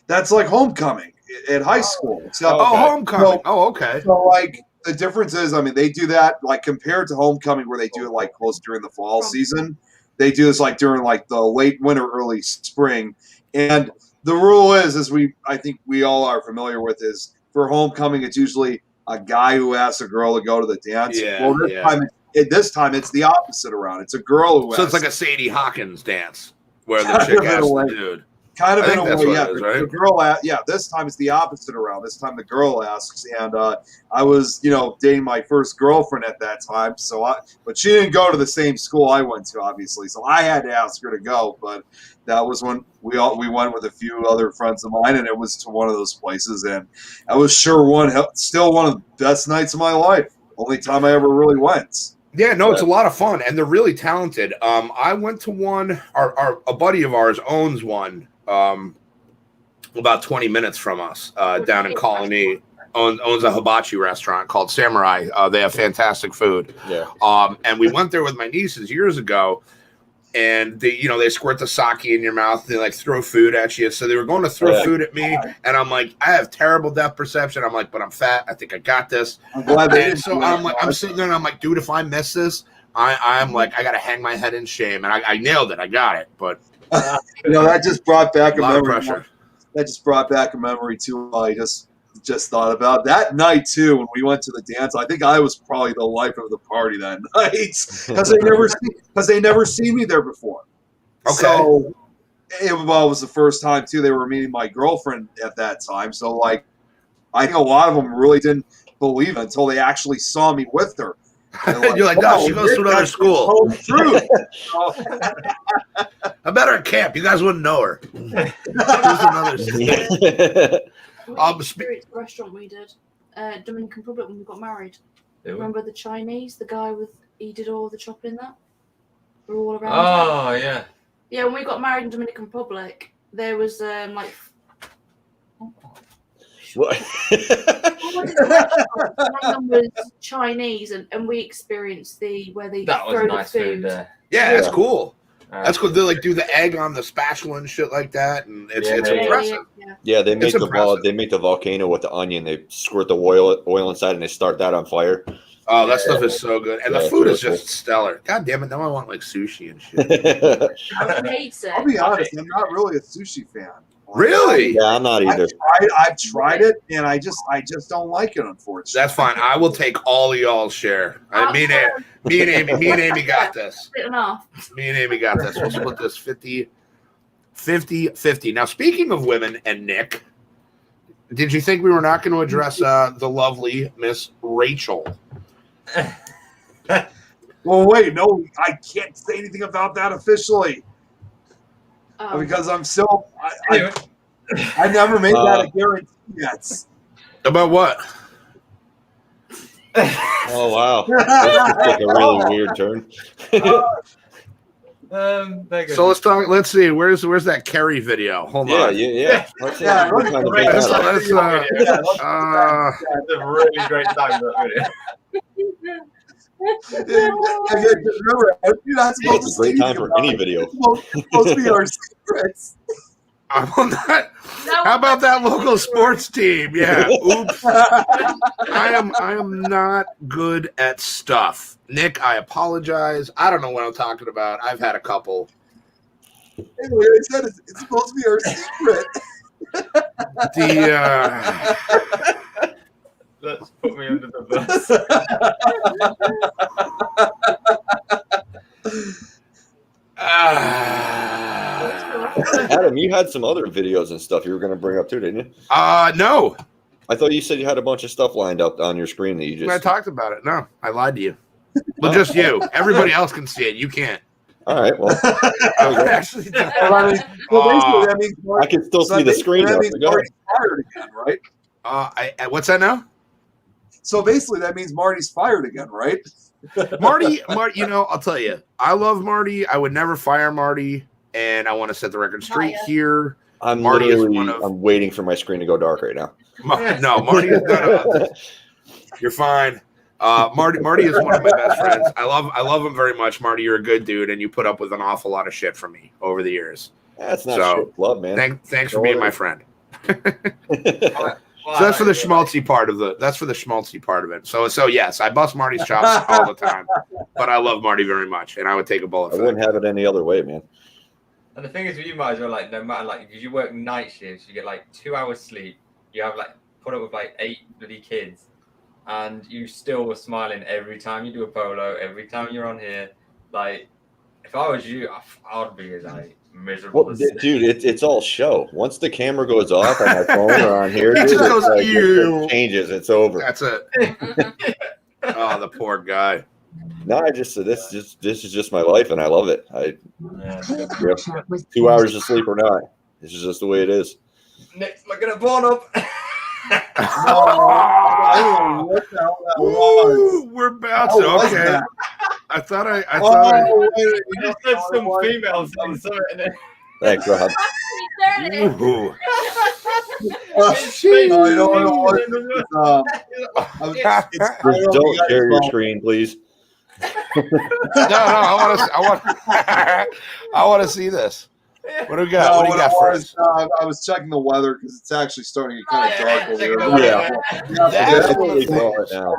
That's like homecoming at high school. So, Oh, Okay. homecoming. So- Oh, okay. so like the difference is, I mean, they do that like compared to homecoming where they do it like close during the fall season. They do this like during like the late winter, early spring. And the rule is, I think we all are familiar with, is for homecoming, it's usually a guy who asks a girl to go to the dance. Yeah, Well, this time it's the opposite around. It's a girl who So asks. it's like a Sadie Hawkins dance where the chick asks the dude. Kind of I in think a that's way, what yeah. it is, right? The girl, this time it's the opposite around. This time the girl asks, and I was, dating my first girlfriend at that time. But she didn't go to the same school I went to, obviously. So I had to ask her to go. But that was when we went with a few other friends of mine, and it was to one of those places, and I was still one of the best nights of my life. Only time I ever really went. Yeah, no, it's a lot of fun, and they're really talented. I went to one. A buddy of ours owns one. About 20 minutes from us, down in Colony. Owns a hibachi restaurant called Samurai. They have fantastic food. Yeah. And we went there with my nieces years ago, and they squirt the sake in your mouth. And they like throw food at you. So they were going to throw food at me, and I'm like, I have terrible depth perception. I'm like, but I'm fat. I think I got this. I'm glad they And didn't so do that. I'm like, I'm sitting there, and I'm like, dude, if I miss this, I'm like, I gotta hang my head in shame. And I nailed it. I got it. But that just brought back a lot of memory. pressure. That just brought back a memory too. I just thought about that night too when we went to the dance. I think I was probably the life of the party that night because they never seen me there before. Okay. So it was the first time too. They were meeting my girlfriend at that time. So like, I think a lot of them really didn't believe it until they actually saw me with her. You're like, no, she goes to another school. True. I met her at camp. You guys wouldn't know her. She's another school. We experienced the restaurant we did, Dominican Republic, when we got married. Remember the Chinese, the guy he did all the chopping in that? We were all around. Oh yeah. Yeah, when we got married in Dominican Republic, there was like. What? One of them was Chinese, and we experienced where they That was throw nice the food food. there. Yeah, that's cool. That's cool. cool. They like do the egg on the spatula and shit like that, and it's Yeah, yeah, impressive. Yeah. Yeah, they make It's impressive. they make the volcano with the onion. They squirt the oil inside and they start that on fire. Oh, that stuff is so good, and Yeah, the it's food really is just stellar. God damn it! Now I want like sushi and shit. I hate it. I'll be honest, I'm not really a sushi fan. Really? Yeah, I'm not either. I've tried it, and I just don't like it. Unfortunately, That's fine. I will take all of y'all's share. Me and Amy got this. Split enough. Me and Amy got this. We'll split this 50. Now, speaking of women and Nick, Did you think we were not going to address the lovely Miss Rachel? Well, wait, no, I can't say anything about that officially Oh. because I'm still. Anyway. I never made that a guarantee yet. About what? Oh wow, this took a really weird turn. There goes So let's talk. Let's see. Where's that Kerry video? Hold Yeah, on. yeah. Let's see Yeah, if we can kind of great. bring Let's, that up. let's, That's a really great time for that video. Again, just remember, you're not supposed to It's a say great time anything for about any it. video. It's supposed to be our secrets. I will not. No, How about that local sports team? Yeah. Oops. I am not good at stuff. Nick, I apologize. I don't know what I'm talking about. I've had a couple. Anyway, I said it's supposed to be our secret. Let's put me under the bus. Adam, you had some other videos and stuff you were going to bring up too, didn't you? No. I thought you said you had a bunch of stuff lined up on your screen that you just. I talked about it. No, I lied to you. Well, just you. Everybody else can see it. You can't. All right. Well, Actually, no. Basically, that means I can still see the screen. That Now, means so go ahead. Marty's fired again, right? What's that now? So basically, that means Marty's fired again, right? Marty, you know, I'll tell you, I love Marty. I would never fire Marty, and I want to set the record straight here. I'm Marty is literally. one of- I'm waiting for my screen to go dark right now. No, Marty is gonna. You're fine. Marty is one of my best friends. I love him very much. Marty, you're a good dude, and you put up with an awful lot of shit from me over the years. That's not So, shit, love, man. Thanks for being my friend. Well, So that's for the schmaltzy part of the. That's for the schmaltzy part of it. So yes, I bust Marty's chops all the time, but I love Marty very much, and I would take a bullet I for wouldn't that. have it any other way, man. And the thing is, with you might as well, like, no matter, like, if you work night shifts, you get like 2 hours sleep. You have like put up with like 8 bloody kids, and you still were smiling every time you do a polo, every time you're on here. Like, if I was you, I'd be like miserable. Well, dude, it's all show. Once the camera goes off on my phone or on here, It dude, just it's goes, like, ew. it changes. It's over. That's it. Oh, the poor guy. No, I just this is just my life, and I love it. Yeah. Yep. 2 hours of sleep or not, this is just the way it is. Nick's looking at porn up. I don't know what the hell that was. Ooh, we're about How to. was Okay. that? I thought I Oh, wait, You you know said what it some was? females on something. Thanks, Rob. Ooh. You know what it was? It's Just don't share your screen, please. I want to see this. What do we got? No, What do you got for us? I was checking the weather because it's actually starting to get kind of dark over here. Yeah. That's what what we it call it now.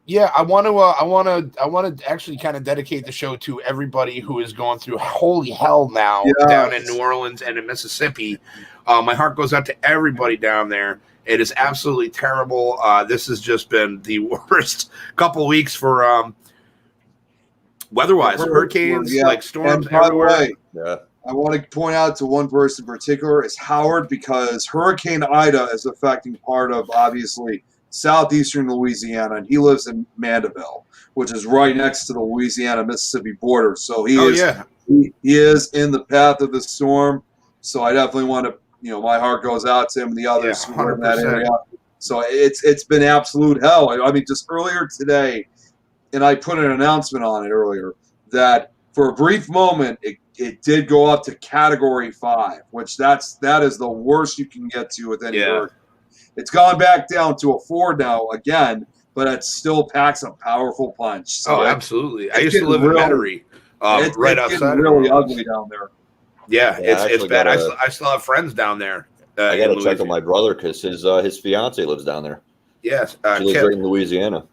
Yeah, I want to actually kind of dedicate the show to everybody who is going through holy hell now down in New Orleans and in Mississippi. My heart goes out to everybody down there. It is absolutely terrible. This has just been the worst couple weeks for weather-wise, hurricanes, like storms and by the everywhere. way, Yeah. I want to point out to one person in particular is Howard, because Hurricane Ida is affecting part of, obviously, southeastern Louisiana, and he lives in Mandeville, which is right next to the Louisiana-Mississippi border. So he is in the path of the storm. So I definitely want to, my heart goes out to him and the others who are in that 100%. area. So it's been absolute hell. I mean, just earlier today, and I put an announcement on it earlier, that for a brief moment it did go up to Category 5, which that is the worst you can get to with any hurricane. It's gone back down to a 4 now again, but it still packs a powerful punch. So absolutely. I used to live in Metairie, right it's outside. really ugly down there. Yeah, Yeah, it's bad. I still have friends down there. I got to check on my brother because his fiance lives down there. Yes, She lives Kip. right in Louisiana.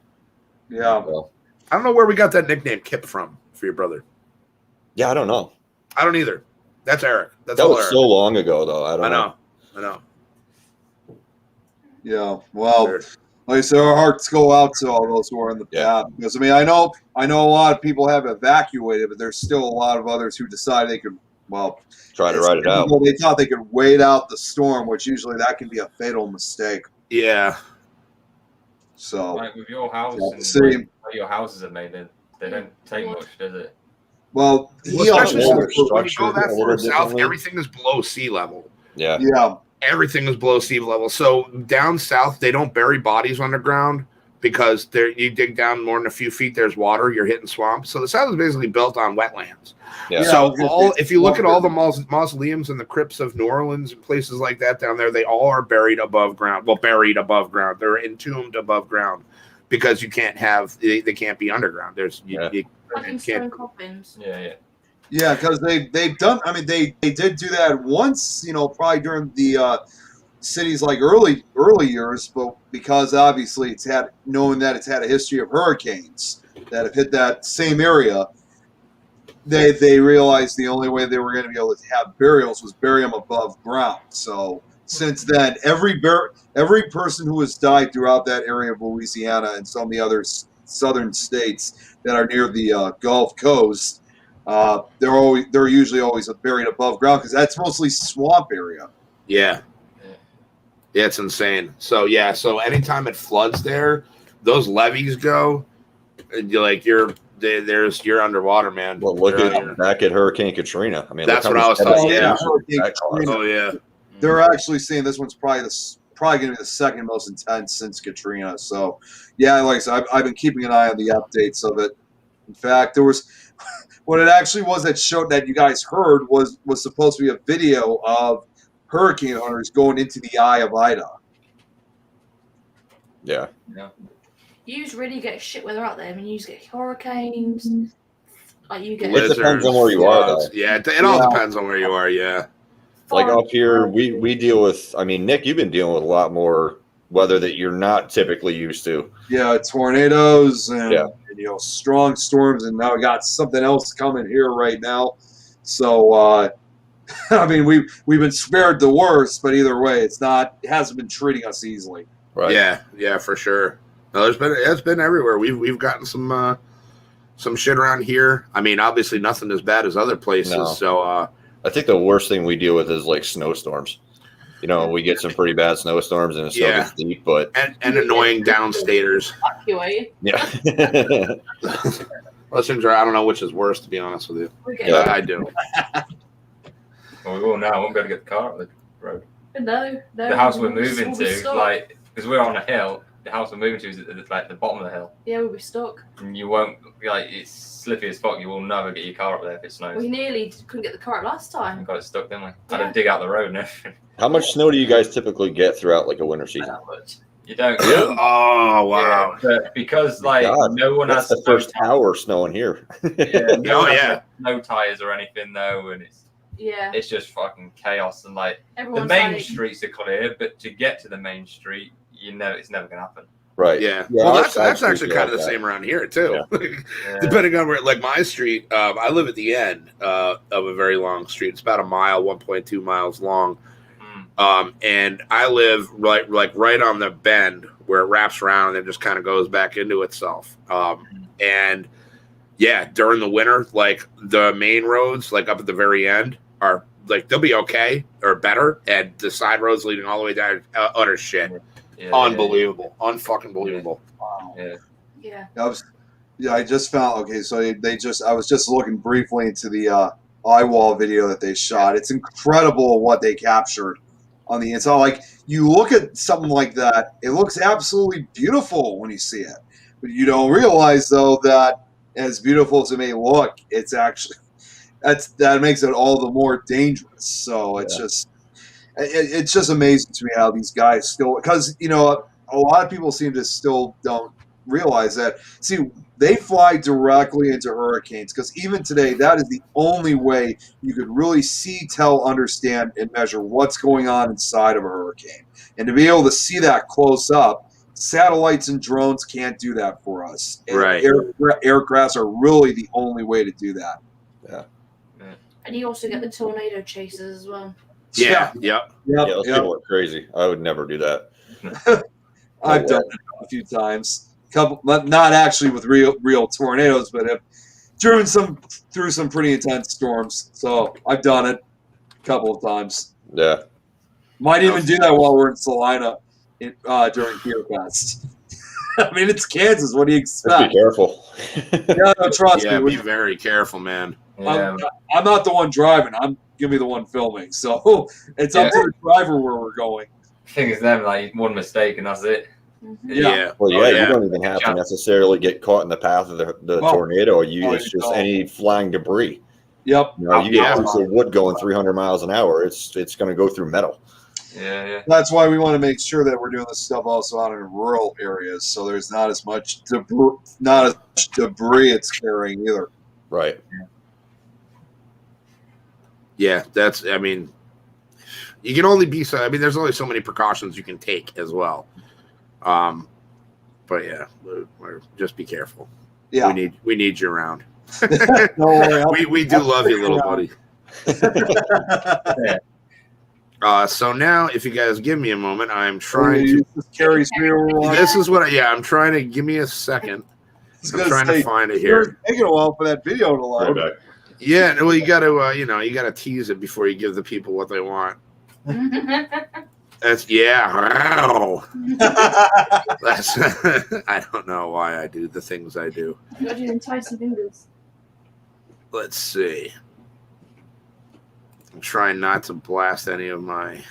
Yeah. So, I don't know where we got that nickname Kip from for your brother. yeah, I don't know. I don't either. That's Eric. That's That all was Eric. so long ago, though. I don't know. I know. Yeah. Well, Sure. like I said, our hearts go out to all those who are in the path. Because I know a lot of people have evacuated, but there's still a lot of others who decide they could well, Try to ride it out. they thought they could wait out the storm, which usually that can be a fatal mistake. Yeah. So, Like with your house yeah, and see. like, how your houses are made, they don't take Wood. much, does it? well, Well, he especially also, Water when you go structure that a far little south, differently. everything is below sea level. Yeah. yeah, Everything is below sea level. So down south, they don't bury bodies underground because there you dig down more than a few feet, there's water, you're hitting swamps. So the south is basically built on wetlands. Yeah. So Yeah, all it's if you look at all the swamp. mausoleums and the crypts of New Orleans and places like that down there, they all are buried above ground. Well, buried above ground. They're entombed above ground because you can't have they can't be underground. There's Yeah. you Like in can't. stone coffins. Yeah. Yeah, because they've done. I mean, they did do that once. Probably during the city's like early years, but because obviously knowing that it's had a history of hurricanes that have hit that same area, they realized the only way they were going to be able to have burials was bury them above ground. So since then, every person who has died throughout that area of Louisiana and some of the other southern states that are near the Gulf Coast, they're usually always buried above ground because that's mostly swamp area. Yeah. Yeah, it's insane. So yeah, so anytime it floods there, those levees go, and you're underwater, man. Well, look You're- at back at Hurricane Katrina. I mean, That's look what how I was much talking- devastation yeah. that caused. Oh yeah. They're actually saying this one's probably going to be the second most intense since Katrina. So, yeah, like I said, I've been keeping an eye on the updates of it. In fact, there was what it actually was that showed that you guys heard was supposed to be a video of hurricane hunters going into the eye of Ida. Yeah. You really get shit weather out there. I mean, you get hurricanes. Like you get It depends on where you are, though. Yeah, it all depends on where you are. Yeah. Like up here, we deal with. I mean, Nick, you've been dealing with a lot more weather that you're not typically used to. Yeah, tornadoes and, Yeah. and strong storms, and now we got something else coming here right now. So, I mean, we've been spared the worst, but either way, it hasn't been treating us easily. Right. Yeah, for sure. No, it's been everywhere. We've gotten some shit around here. I mean, obviously nothing as bad as other places. No. So I think the worst thing we deal with is like snowstorms. We get some pretty bad snowstorms and the snow gets deep, but and annoying downstaters. evacuate. yeah. Listeners, I don't know which is worse, to be honest with you. We get Yeah. I do. Well, we will now. I won't be able to get the car up the road. No. The house we're moving we'll be to, stuck. like, because we're on a hill. The house we're moving to is at like the bottom of the hill, Yeah, we'll be stuck. and you won't it's slippery as fuck. You will never get your car up there if it snows. We nearly couldn't get the car up last And time. got it stuck, didn't we? Yeah. Had to dig out the road and everything. How much snow do you guys typically get throughout like a winter season? That much. You don't. Oh wow. Yeah, but because like God, no one That's has the first hour snowing here. Yeah, no one has, yeah. like, no tires or anything though, and Yeah. it's just fucking chaos. And like the Everyone's main like, streets are clear, but to get to the main street, it's never gonna happen. Right. Yeah. Yeah, Well, our that's side streets actually are kind of like the that. same around here too. Yeah. Depending on where, like my street, I live at the end of a very long street. It's about a mile, 1.2 miles long. And I live right on the bend where it wraps around and then just kind of goes back into itself. And yeah, during the winter, like the main roads, like up at the very end, are like they'll be okay or better, and the side roads leading all the way down, utter shit, unbelievable, unfucking believable. Wow. Yeah. I just found. Okay, so I was just looking briefly into the eyewall video that they shot. It's incredible what they captured on the inside. Like you look at something like that, it looks absolutely beautiful when you see it, but you don't realize though that as beautiful as it may look, it's actually that makes it all the more dangerous. So it's just amazing to me how these guys still, because a lot of people seem to still don't realize that. See, they fly directly into hurricanes because even today, that is the only way you could really see, tell, understand, and measure what's going on inside of a hurricane. And to be able to see that close up, satellites and drones can't do that for us. And Right. Aircrafts are really the only way to do that. And you also get the tornado chasers as well. Yeah. Yep. Yeah, those people are crazy. I would never do that. I've done it a few times. Not actually with real tornadoes, but driven through some pretty intense storms, so I've done it a couple of times. Yeah. Might even do that while we're in Salina during Beer Fest. I mean, it's Kansas. What do you Just expect? be careful. Yeah, no, trust Yeah, me. be very careful, man. Yeah. I'm not the one driving. I'm gonna be the one filming. So it's up to the driver where we're going. Thing is, them like one mistake and that's it. Yeah. Well, yeah, Oh, you don't even have to necessarily get caught in the path of the Well, tornado. It's you just don't. any flying debris. Yep. You know, you get Yeah. a piece of wood going 300 miles an hour. It's going to go through metal. Yeah. That's why we want to make sure that we're doing this stuff also out in rural areas, so there's not as much debris it's carrying either. Right. Yeah, that's. I mean, you can only be so. I mean, there's only so many precautions you can take as well. But yeah, just be careful. Yeah. We need you around. Don't worry. We do love you, little buddy. So now, if you guys give me a moment, I'm trying to. Carrie's This is what. I'm trying to. Give me a second. I'm trying to find it here. It's taking a while for that video to load. Right. Yeah, well, you got to, you got to tease it before you give the people what they want. That's wow. That's. I don't know why I do the things I do. You got to do enticing fingers. Let's see. I'm trying not to blast any of my.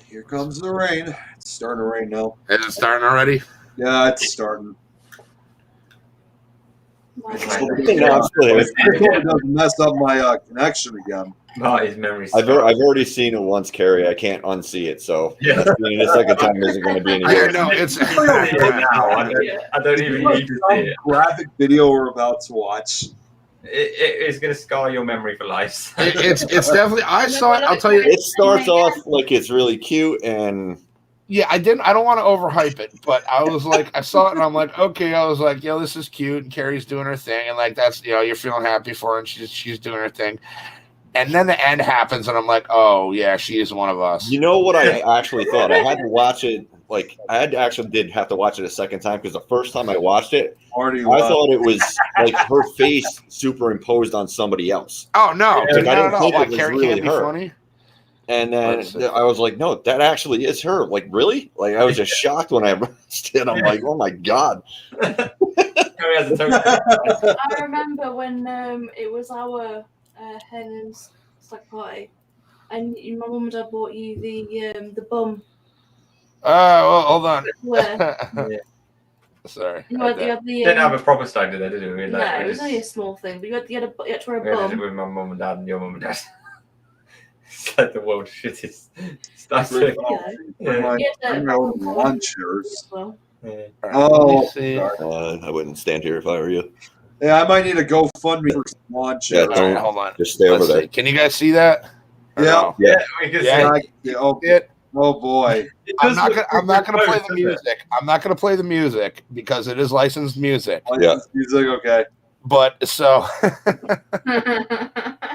Here comes the rain. It's starting to rain now. Is it starting already? Yeah, it's starting. No, I'm still here. It doesn't mess up my connection again. Marty's memory. I've already seen it once, Carrie. I can't unsee it. So Yeah. seeing it a second time isn't going to be any Yeah, good. no, it's. now. I don't even need to see it. Graphic video we're about to watch. It's going to scar your memory for life. It's definitely. I saw it. I'll tell you. It starts off like it's really cute and. Yeah, I don't want to overhype it, but I was like, I saw it and I'm like, okay. I was like, yo, this is cute, and Carrie's doing her thing, and like that's you're feeling happy for her, and she's doing her thing, and then the end happens, and I'm like, oh yeah, she is one of us. You know what I actually thought? I had to watch it. Like I did have to watch it a second time because the first time I watched it, I thought it was like her face superimposed on somebody else. Oh no, Like, I didn't no. think Why, it was Carrie really can't be her. funny? And then I was like, no, that actually is her. Like, really? Like, I was just shocked when I watched it. I'm like, oh my God. I remember when it was our Helen's stag party, and my mum and dad bought you the bum. Well, hold on. Where Sorry. you had the Didn't have a proper stag, did they? Did we? no, it was only a small thing, but you had to wear a We had it bum. with my mum and dad and your mum and dad. It's like the world's shittest. That's Pretty it. well. Yeah. You had I'm to- going to lawn chairs. as well. Yeah. Oh, See. I wouldn't stand here if I were you. yeah, I might need a GoFundMe for some lawn Yeah, chairs. All right, don't hold on. just stay over Let's there. see. Can you guys see that? Or Yeah. no? Yeah. We can Yeah. see. Oh boy. It I'm does not look gonna. I'm not gonna play the superimposed, doesn't it? music. I'm not gonna play the music because it is licensed music. Yeah. Music, okay. But so.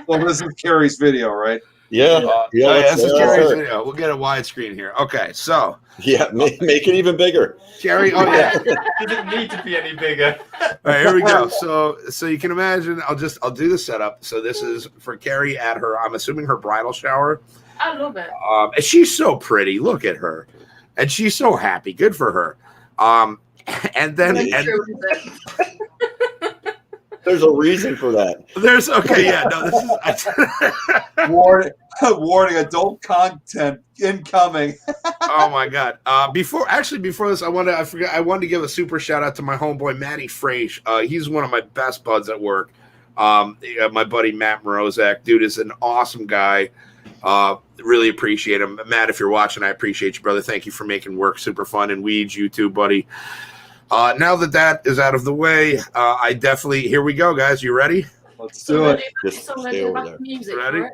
Well, this is Carrie's video, right? Yeah. Yeah, this is that's Carrie's her. video. We'll get a widescreen here. Okay, so Yeah, make it even bigger. Carrie. Oh yeah. Doesn't need to be any bigger. All right, here we go. So you can imagine. I'll do the setup. So this is for Carrie at her. I'm assuming her bridal shower. I love it. And she's so pretty. Look at her, and she's so happy. Good for her. And then and There's a reason for that. there's okay. Yeah. No. This is. Warning, adult content incoming. Oh my God! Before this, I wanted to give a super shout out to my homeboy Matty Frage. He's one of my best buds at work. My buddy Matt Morozak, dude, is an awesome guy. Really appreciate him, Matt. If you're watching, I appreciate you, brother. Thank you for making work super fun, and weeds, you too, buddy. Now that is out of the way, I definitely here we go, guys. You ready? Let's do it. Just So stay over there. music Ready? for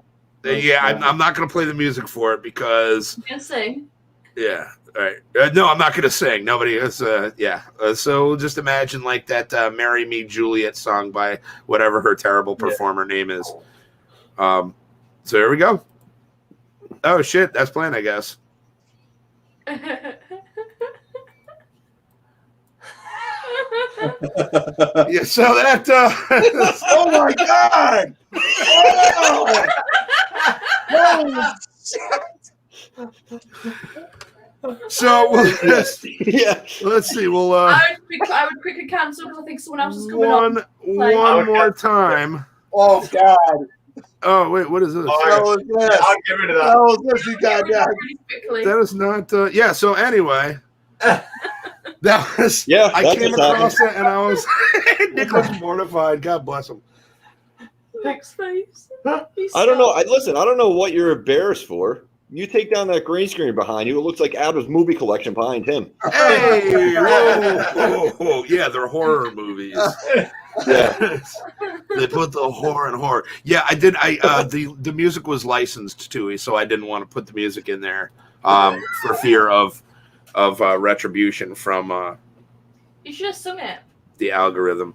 it. Yeah, I'm not going to play the music for it because You can sing. yeah. All right. No, I'm not going to sing. Nobody is. Yeah. So just imagine like that "Marry Me, Juliet" song by whatever her terrible performer name is. So here we go. Oh shit, that's playing, I guess. Yeah, so that. Oh my God! Oh! Holy So let's see. Well, I would quickly cancel because I think someone else is coming on. one more time. Oh God! Oh wait, what is this? That was this. I'll get rid of that. That was this. You got that. Really quickly. That is not. Yeah. So anyway, that was. Yeah, I that came just across happened. it and I was. Nick was mortified. God bless him. Nick's face. I don't know. Listen, I don't know what you're embarrassed for. You take down that green screen behind you, it looks like Adam's movie collection behind him. Hey, whoa. Yeah, they're horror movies. Yeah. They put the horror in horror. Yeah, I did. The music was licensed too, so I didn't want to put the music in there for fear of retribution from You should have sung it. the algorithm.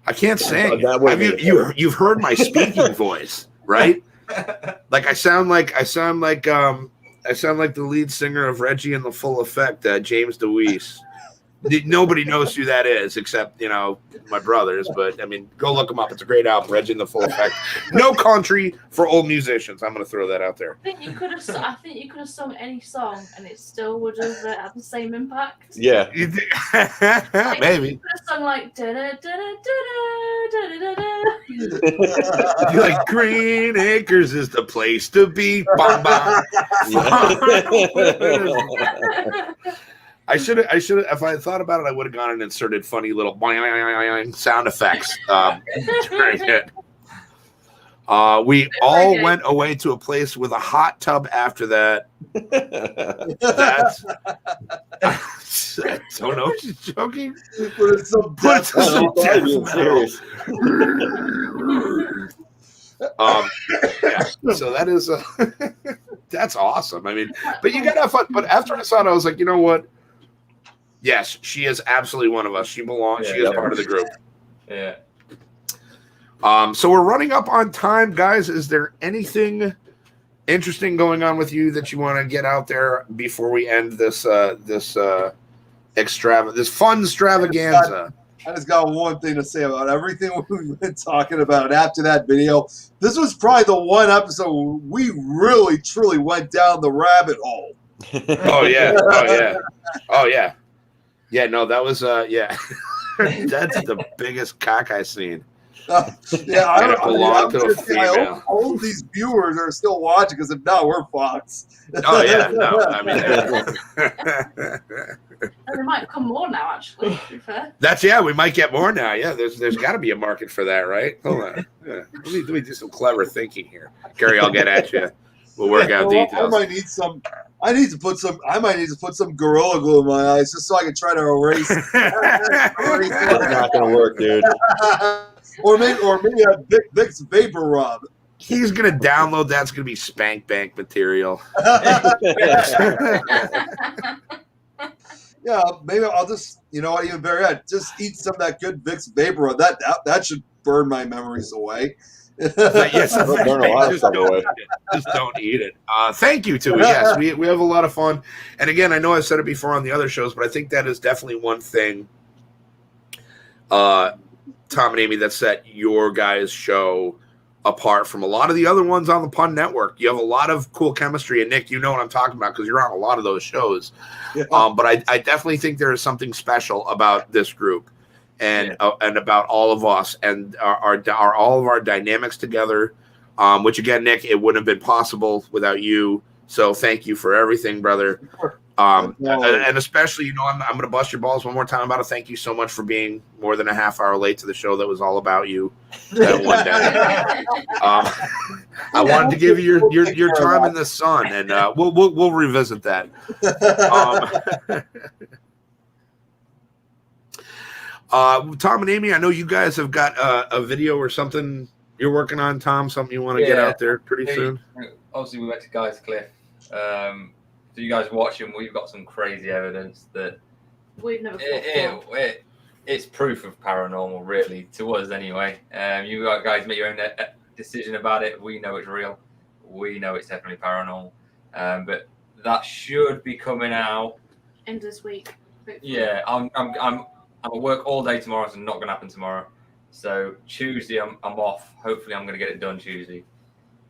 I can't sing. That would have been You've heard my speaking voice, right? Like I sound like the lead singer of Reggie and the Full Effect, James DeWeese. Nobody knows who that is except my brothers. But I mean, go look them up. It's a great album, Reggie and the Full Effect. No country for old musicians. I'm going to throw that out there. I think you could have sung any song and it still would have had the same impact. Yeah. Maybe. You could have sung like You're like Green Acres is the place to be. Bom, bom. I should have. If I had thought about it, I would have gone and inserted funny little boing sound effects during it. We all went away to a place with a hot tub after that. That's. I don't know. She's joking. Put some death metal. Yeah. So that is. That's awesome. I mean, but you gotta have fun. But after I saw it, I was like, you know what? Yes, she is absolutely one of us. She belongs. Yeah, she is part of the group. Yeah. So we're running up on time, guys. Is there anything interesting going on with you that you want to get out there before we end this fun extravaganza? I just got one thing to say about everything we've been talking about. And after that video, this was probably the one episode where we really, truly went down the rabbit hole. Oh yeah. Yeah, no, that was that's the biggest cock I've seen. I hope these viewers are still watching because if not, we're fucked. Oh yeah, no, I mean, there might come more now. Actually, to be fair. we might get more now. Yeah, there's got to be a market for that, right? Hold on, yeah. Let me do some clever thinking here, Gary. I'll get at you. We'll work out details. I might need to put some Gorilla Glue in my eyes just so I can try to erase. It's not gonna work, dude. or maybe a Vicks Vapor Rub. He's gonna download that. It's gonna be spank bank material. Yeah, maybe I'll just even better yet, just eat some of that good Vicks Vapor Rub. That should burn my memories away. Yes, just don't eat it. Thank you, Tui. Yes, we have a lot of fun. And again, I know I've said it before on the other shows, but I think that is definitely one thing, Tom and Amy, that set your guys' show apart from a lot of the other ones on the Pun Network. You have a lot of cool chemistry, and Nick, you know what I'm talking about because you're on a lot of those shows. Yeah. But I definitely think there is something special about this group. And about all of us and our all of our dynamics together, which again, Nick, it wouldn't have been possible without you. So thank you for everything, brother. And especially, I'm going to bust your balls one more time about it. Thank you so much for being more than a half hour late to the show that was all about you that one day. I wanted to give you your time in the sun, and we'll revisit that. Tom and Amy, I know you guys have got a video or something you're working on, Tom, something you want to get out there pretty soon. Obviously, we went to Guy's Cliff. So you guys watching, we've got some crazy evidence that we've never it's proof of paranormal, really, to us anyway. You guys make your own decision about it. We know it's real. We know it's definitely paranormal. But that should be coming out end this week. Hopefully. Yeah, I'm I'm gonna work all day tomorrow. It's not gonna happen tomorrow. So Tuesday, I'm off. Hopefully, I'm gonna get it done Tuesday.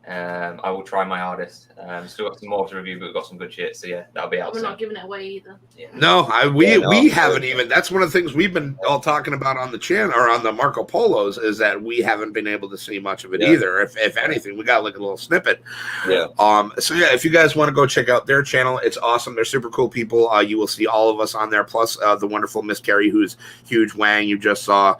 I will try my hardest. Still got some more to review, but we've got some good shit. So yeah, that'll be out. We're soon. not giving it away either. Yeah. No, we haven't even. That's one of the things we've been all talking about on the channel or on the Marco Polos is that we haven't been able to see much of it either. If anything, we got like a little snippet. Yeah. So yeah, if you guys want to go check out their channel, it's awesome. They're super cool people. You will see all of us on there, plus the wonderful Miss Carrie, who's huge Wang you just saw.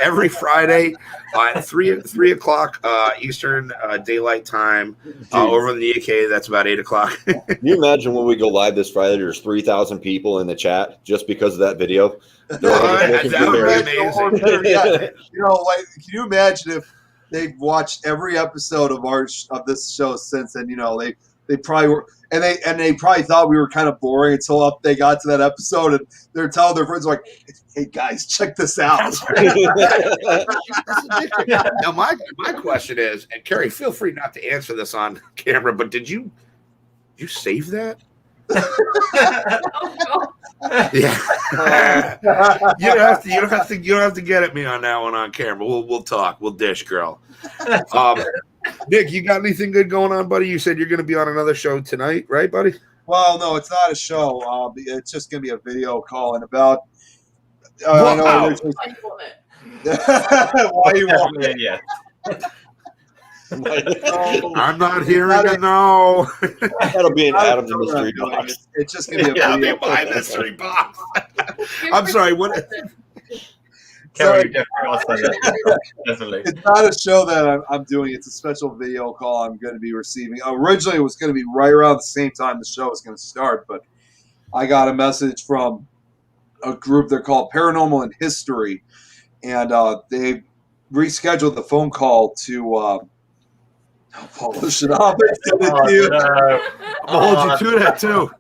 Every Friday at 3 o'clock Eastern Daylight Time over in the UK. That's about 8 o'clock. Can you imagine when we go live this Friday? There's 3,000 people in the chat just because of that video. That would be amazing. Like, can you imagine if they've watched every episode of this show since, and they probably were, and they probably thought we were kind of boring until up they got to that episode, and they're telling their friends like, "Hey guys, check this out." Now my question is, and Carrie, feel free not to answer this on camera, but did you save that? Yeah. You don't have to get at me on that one on camera. We'll talk. We'll dish, girl. Nick, you got anything good going on, buddy? You said you're going to be on another show tonight, right, buddy? Well, no, it's not a show. It's just going to be a video call and about. Wow. Why you want it? Yeah. I'm not hearing it. No. That'll be an Adam's mystery box. It's just going to be a video. My mystery box. I'm sorry. What? Carrie, definitely. It's not a show that I'm doing. It's a special video call I'm going to be receiving. Originally, it was going to be right around the same time the show was going to start, but I got a message from a group they're called Paranormal in History, and they rescheduled the phone call to I'll polish it off and send it to you. I'll hold you to that too.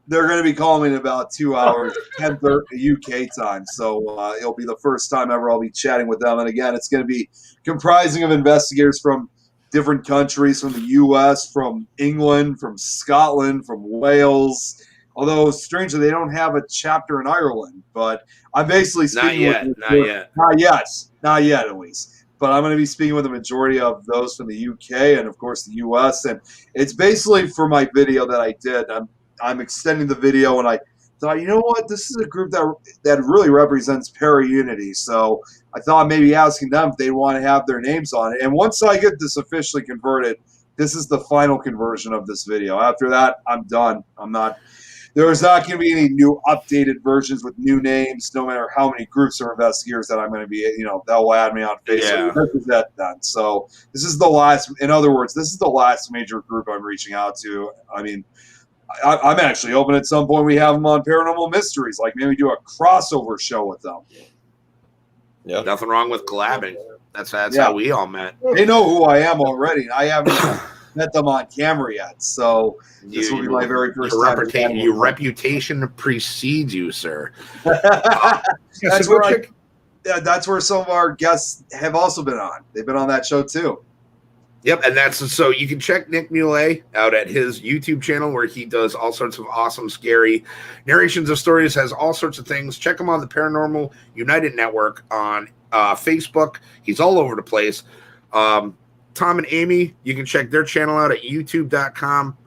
They're going to be calling me in about 2 hours, 10:30 UK time. So it'll be the first time ever I'll be chatting with them. And again, it's going to be comprising of investigators from different countries, from the U.S., from England, from Scotland, from Wales. Although, strangely, they don't have a chapter in Ireland. But I'm basically speaking Not yet, at least. But I'm going to be speaking with the majority of those from the UK and, of course, the U.S. And it's basically for my video that I did. I'm extending the video, and I thought, you know what, this is a group that really represents para-unity. So I thought maybe asking them if they want to have their names on it. And once I get this officially converted, this is the final conversion of this video. After that, I'm done. There's not going to be any new updated versions with new names, no matter how many groups or investigators that I'm going to be, that will add me on Facebook. Yeah. This is that done. So this is the last, in other words, this is the last major group I'm reaching out to. I mean, I'm actually hoping at some point we have them on Paranormal Mysteries, like maybe do a crossover show with them. Yeah, nothing wrong with collabing. That's how we all met. They know who I am already. I haven't met them on camera yet, so this will be my very first time. Your reputation precedes you, sir. That's where some of our guests have also been on. They've been on that show too. Yep, and so you can check Nick Muley out at his YouTube channel where he does all sorts of awesome, scary narrations of stories, has all sorts of things. Check him on the Paranormal United Network on Facebook. He's all over the place. Tom and Amy, you can check their channel out at youtube.com.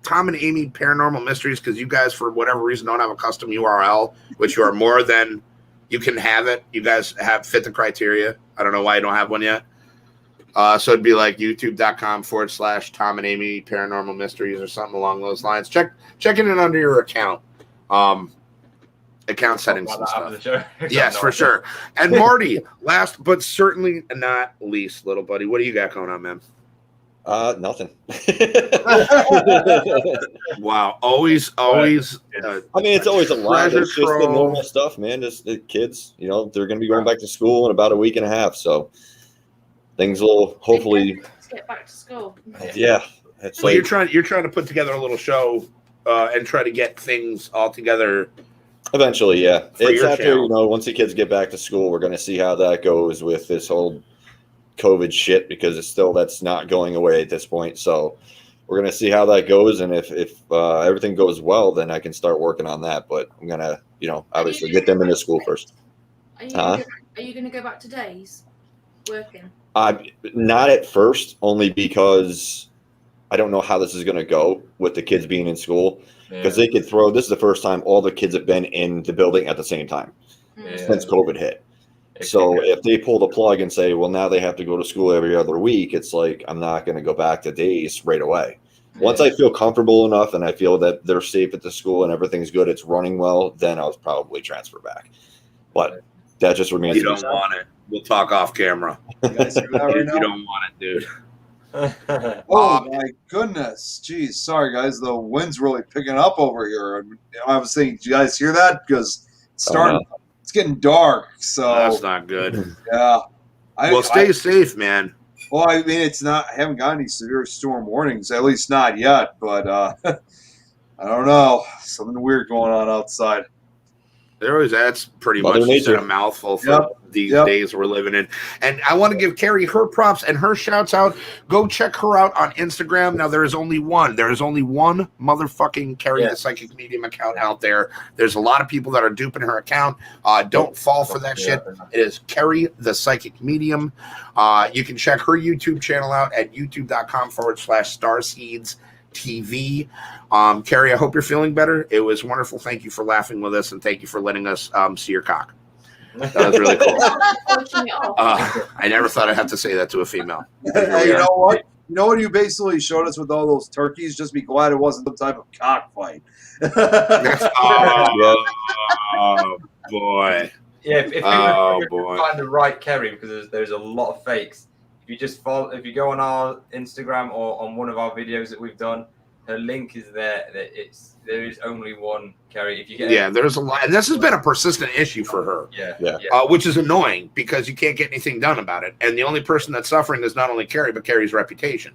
Tom and Amy Paranormal Mysteries, because you guys, for whatever reason, don't have a custom URL, which you are more than you can have it. You guys have fit the criteria. I don't know why you don't have one yet. So it'd be like youtube.com/Tom and Amy Paranormal Mysteries or something along those lines. Checking it under your account. Account settings and stuff. Yes, for sure. And Marty, last but certainly not least, little buddy, what do you got going on, man? Nothing. Wow. Always. I mean, it's always a lot. It's just the normal stuff, man. Just the kids, they're going to be going back to school in about a week and a half. So things will hopefully get back to school. Yeah. So you're trying to put together a little show and try to get things all together. Eventually, yeah. It's after, once the kids get back to school, we're going to see how that goes with this whole COVID shit, because that's not going away at this point. So we're gonna see how that goes, and if everything goes well, then I can start working on that. But I'm gonna, obviously get them into school first. Are you going to go back to days working? Not at first, only because I don't know how this is gonna go with the kids being in school, because they could throw. This is the first time all the kids have been in the building at the same time since COVID hit. So if they pull the plug and say, well, now they have to go to school every other week, it's like, I'm not going to go back to days right away. Once I feel comfortable enough and I feel that they're safe at the school and everything's good, it's running well, then I'll probably transfer back. But that just remains. You don't want it. We'll talk off camera. You guys hear that right You now? don't want it, dude. Oh my goodness! Jeez, sorry guys, the wind's really picking up over here. I was saying, do you guys hear that? Because it's starting. It's getting dark, so That's not good. Yeah. Well, stay safe, man. Well, I mean, it's not. I haven't got any severe storm warnings, at least not yet. But I don't know. Something weird going on outside. That's pretty Mother much Nature. a mouthful for these days we're living in. And I want to give Carrie her props and her shouts out. Go check her out on Instagram. Now, there is only one. There is only one motherfucking Carrie the Psychic Medium account out there. There's a lot of people that are duping her account. Don't fall for that shit. It is Carrie the Psychic Medium. You can check her YouTube channel out at youtube.com/Starseeds TV. Carrie, I hope you're feeling better. It was wonderful. Thank you for laughing with us, and thank you for letting us see your cock. That was really cool. I never thought I'd have to say that to a female. Hey, you know what? You know what you basically showed us with all those turkeys? Just be glad it wasn't some type of cockfight. Oh, boy. Yeah, if you find the right Kerry, because there's a lot of fakes. If you just if you go on our Instagram or on one of our videos that we've done, her link is there. There is only one Kerry. If you get there's a lot, and this has been a persistent issue for her. Which is annoying because you can't get anything done about it, and the only person that's suffering is not only Carrie but Carrie's reputation.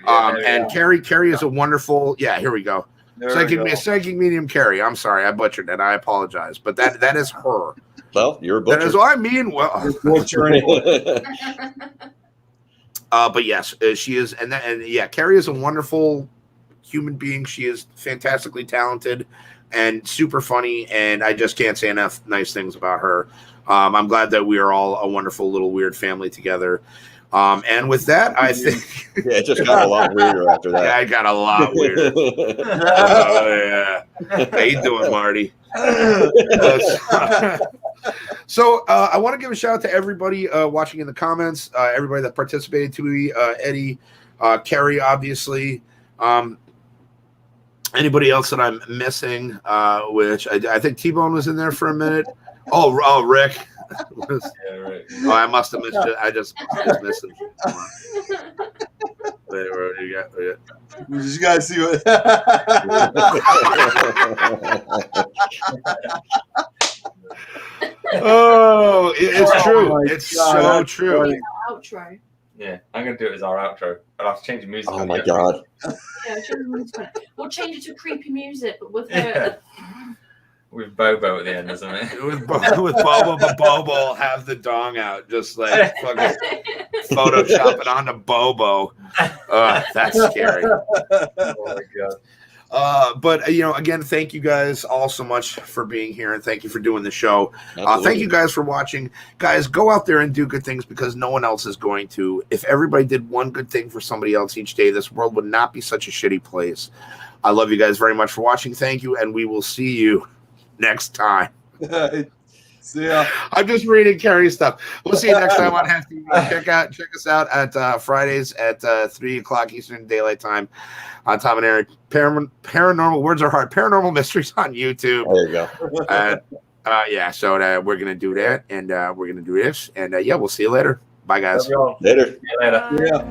And Carrie is a wonderful. Here we go. Psychic medium Carrie. I'm sorry, I butchered that. I apologize, but that is her. Well, you're a butcher. That is what I mean. Well, but yes, she is, and Carrie is a wonderful human being. She is fantastically talented and super funny, and I just can't say enough nice things about her. I'm glad that we are all a wonderful little weird family together. And with that, I think it just got a lot weirder after that. Yeah, I got a lot weirder. How you doing, Marty? So I want to give a shout out to everybody watching in the comments, everybody that participated, to Eddie, Carrie, obviously. Anybody else that I'm missing, which I think T-Bone was in there for a minute. Oh, Rick. I must have missed it. I just missed him. You guys see what? Oh, it's true. It's so true. Outro. Yeah, I'm gonna do it as our outro. I'll have to change the music. Oh my god. We'll change it to creepy music, but with with Bobo at the end, isn't it? with Bobo, but Bobo will have the dong out, just like fucking photoshopping onto Bobo. That's scary. Oh my god. But again, thank you guys all so much for being here, and thank you for doing the show. Thank you guys for watching. Guys, go out there and do good things, because no one else is going to. If everybody did one good thing for somebody else each day, this world would not be such a shitty place. I love you guys very much for watching. Thank you, and we will see you next time. See ya. I'm just reading Carrie's stuff. We'll see you next time on Half TV. Check us out at Fridays at 3 o'clock Eastern Daylight Time on Tom and Aaron. Paranormal Words Are Hard. Paranormal Mysteries on YouTube. There you go. So we're gonna do that, and we're gonna do this, and we'll see you later. Bye, guys. Later. See you later. Yeah.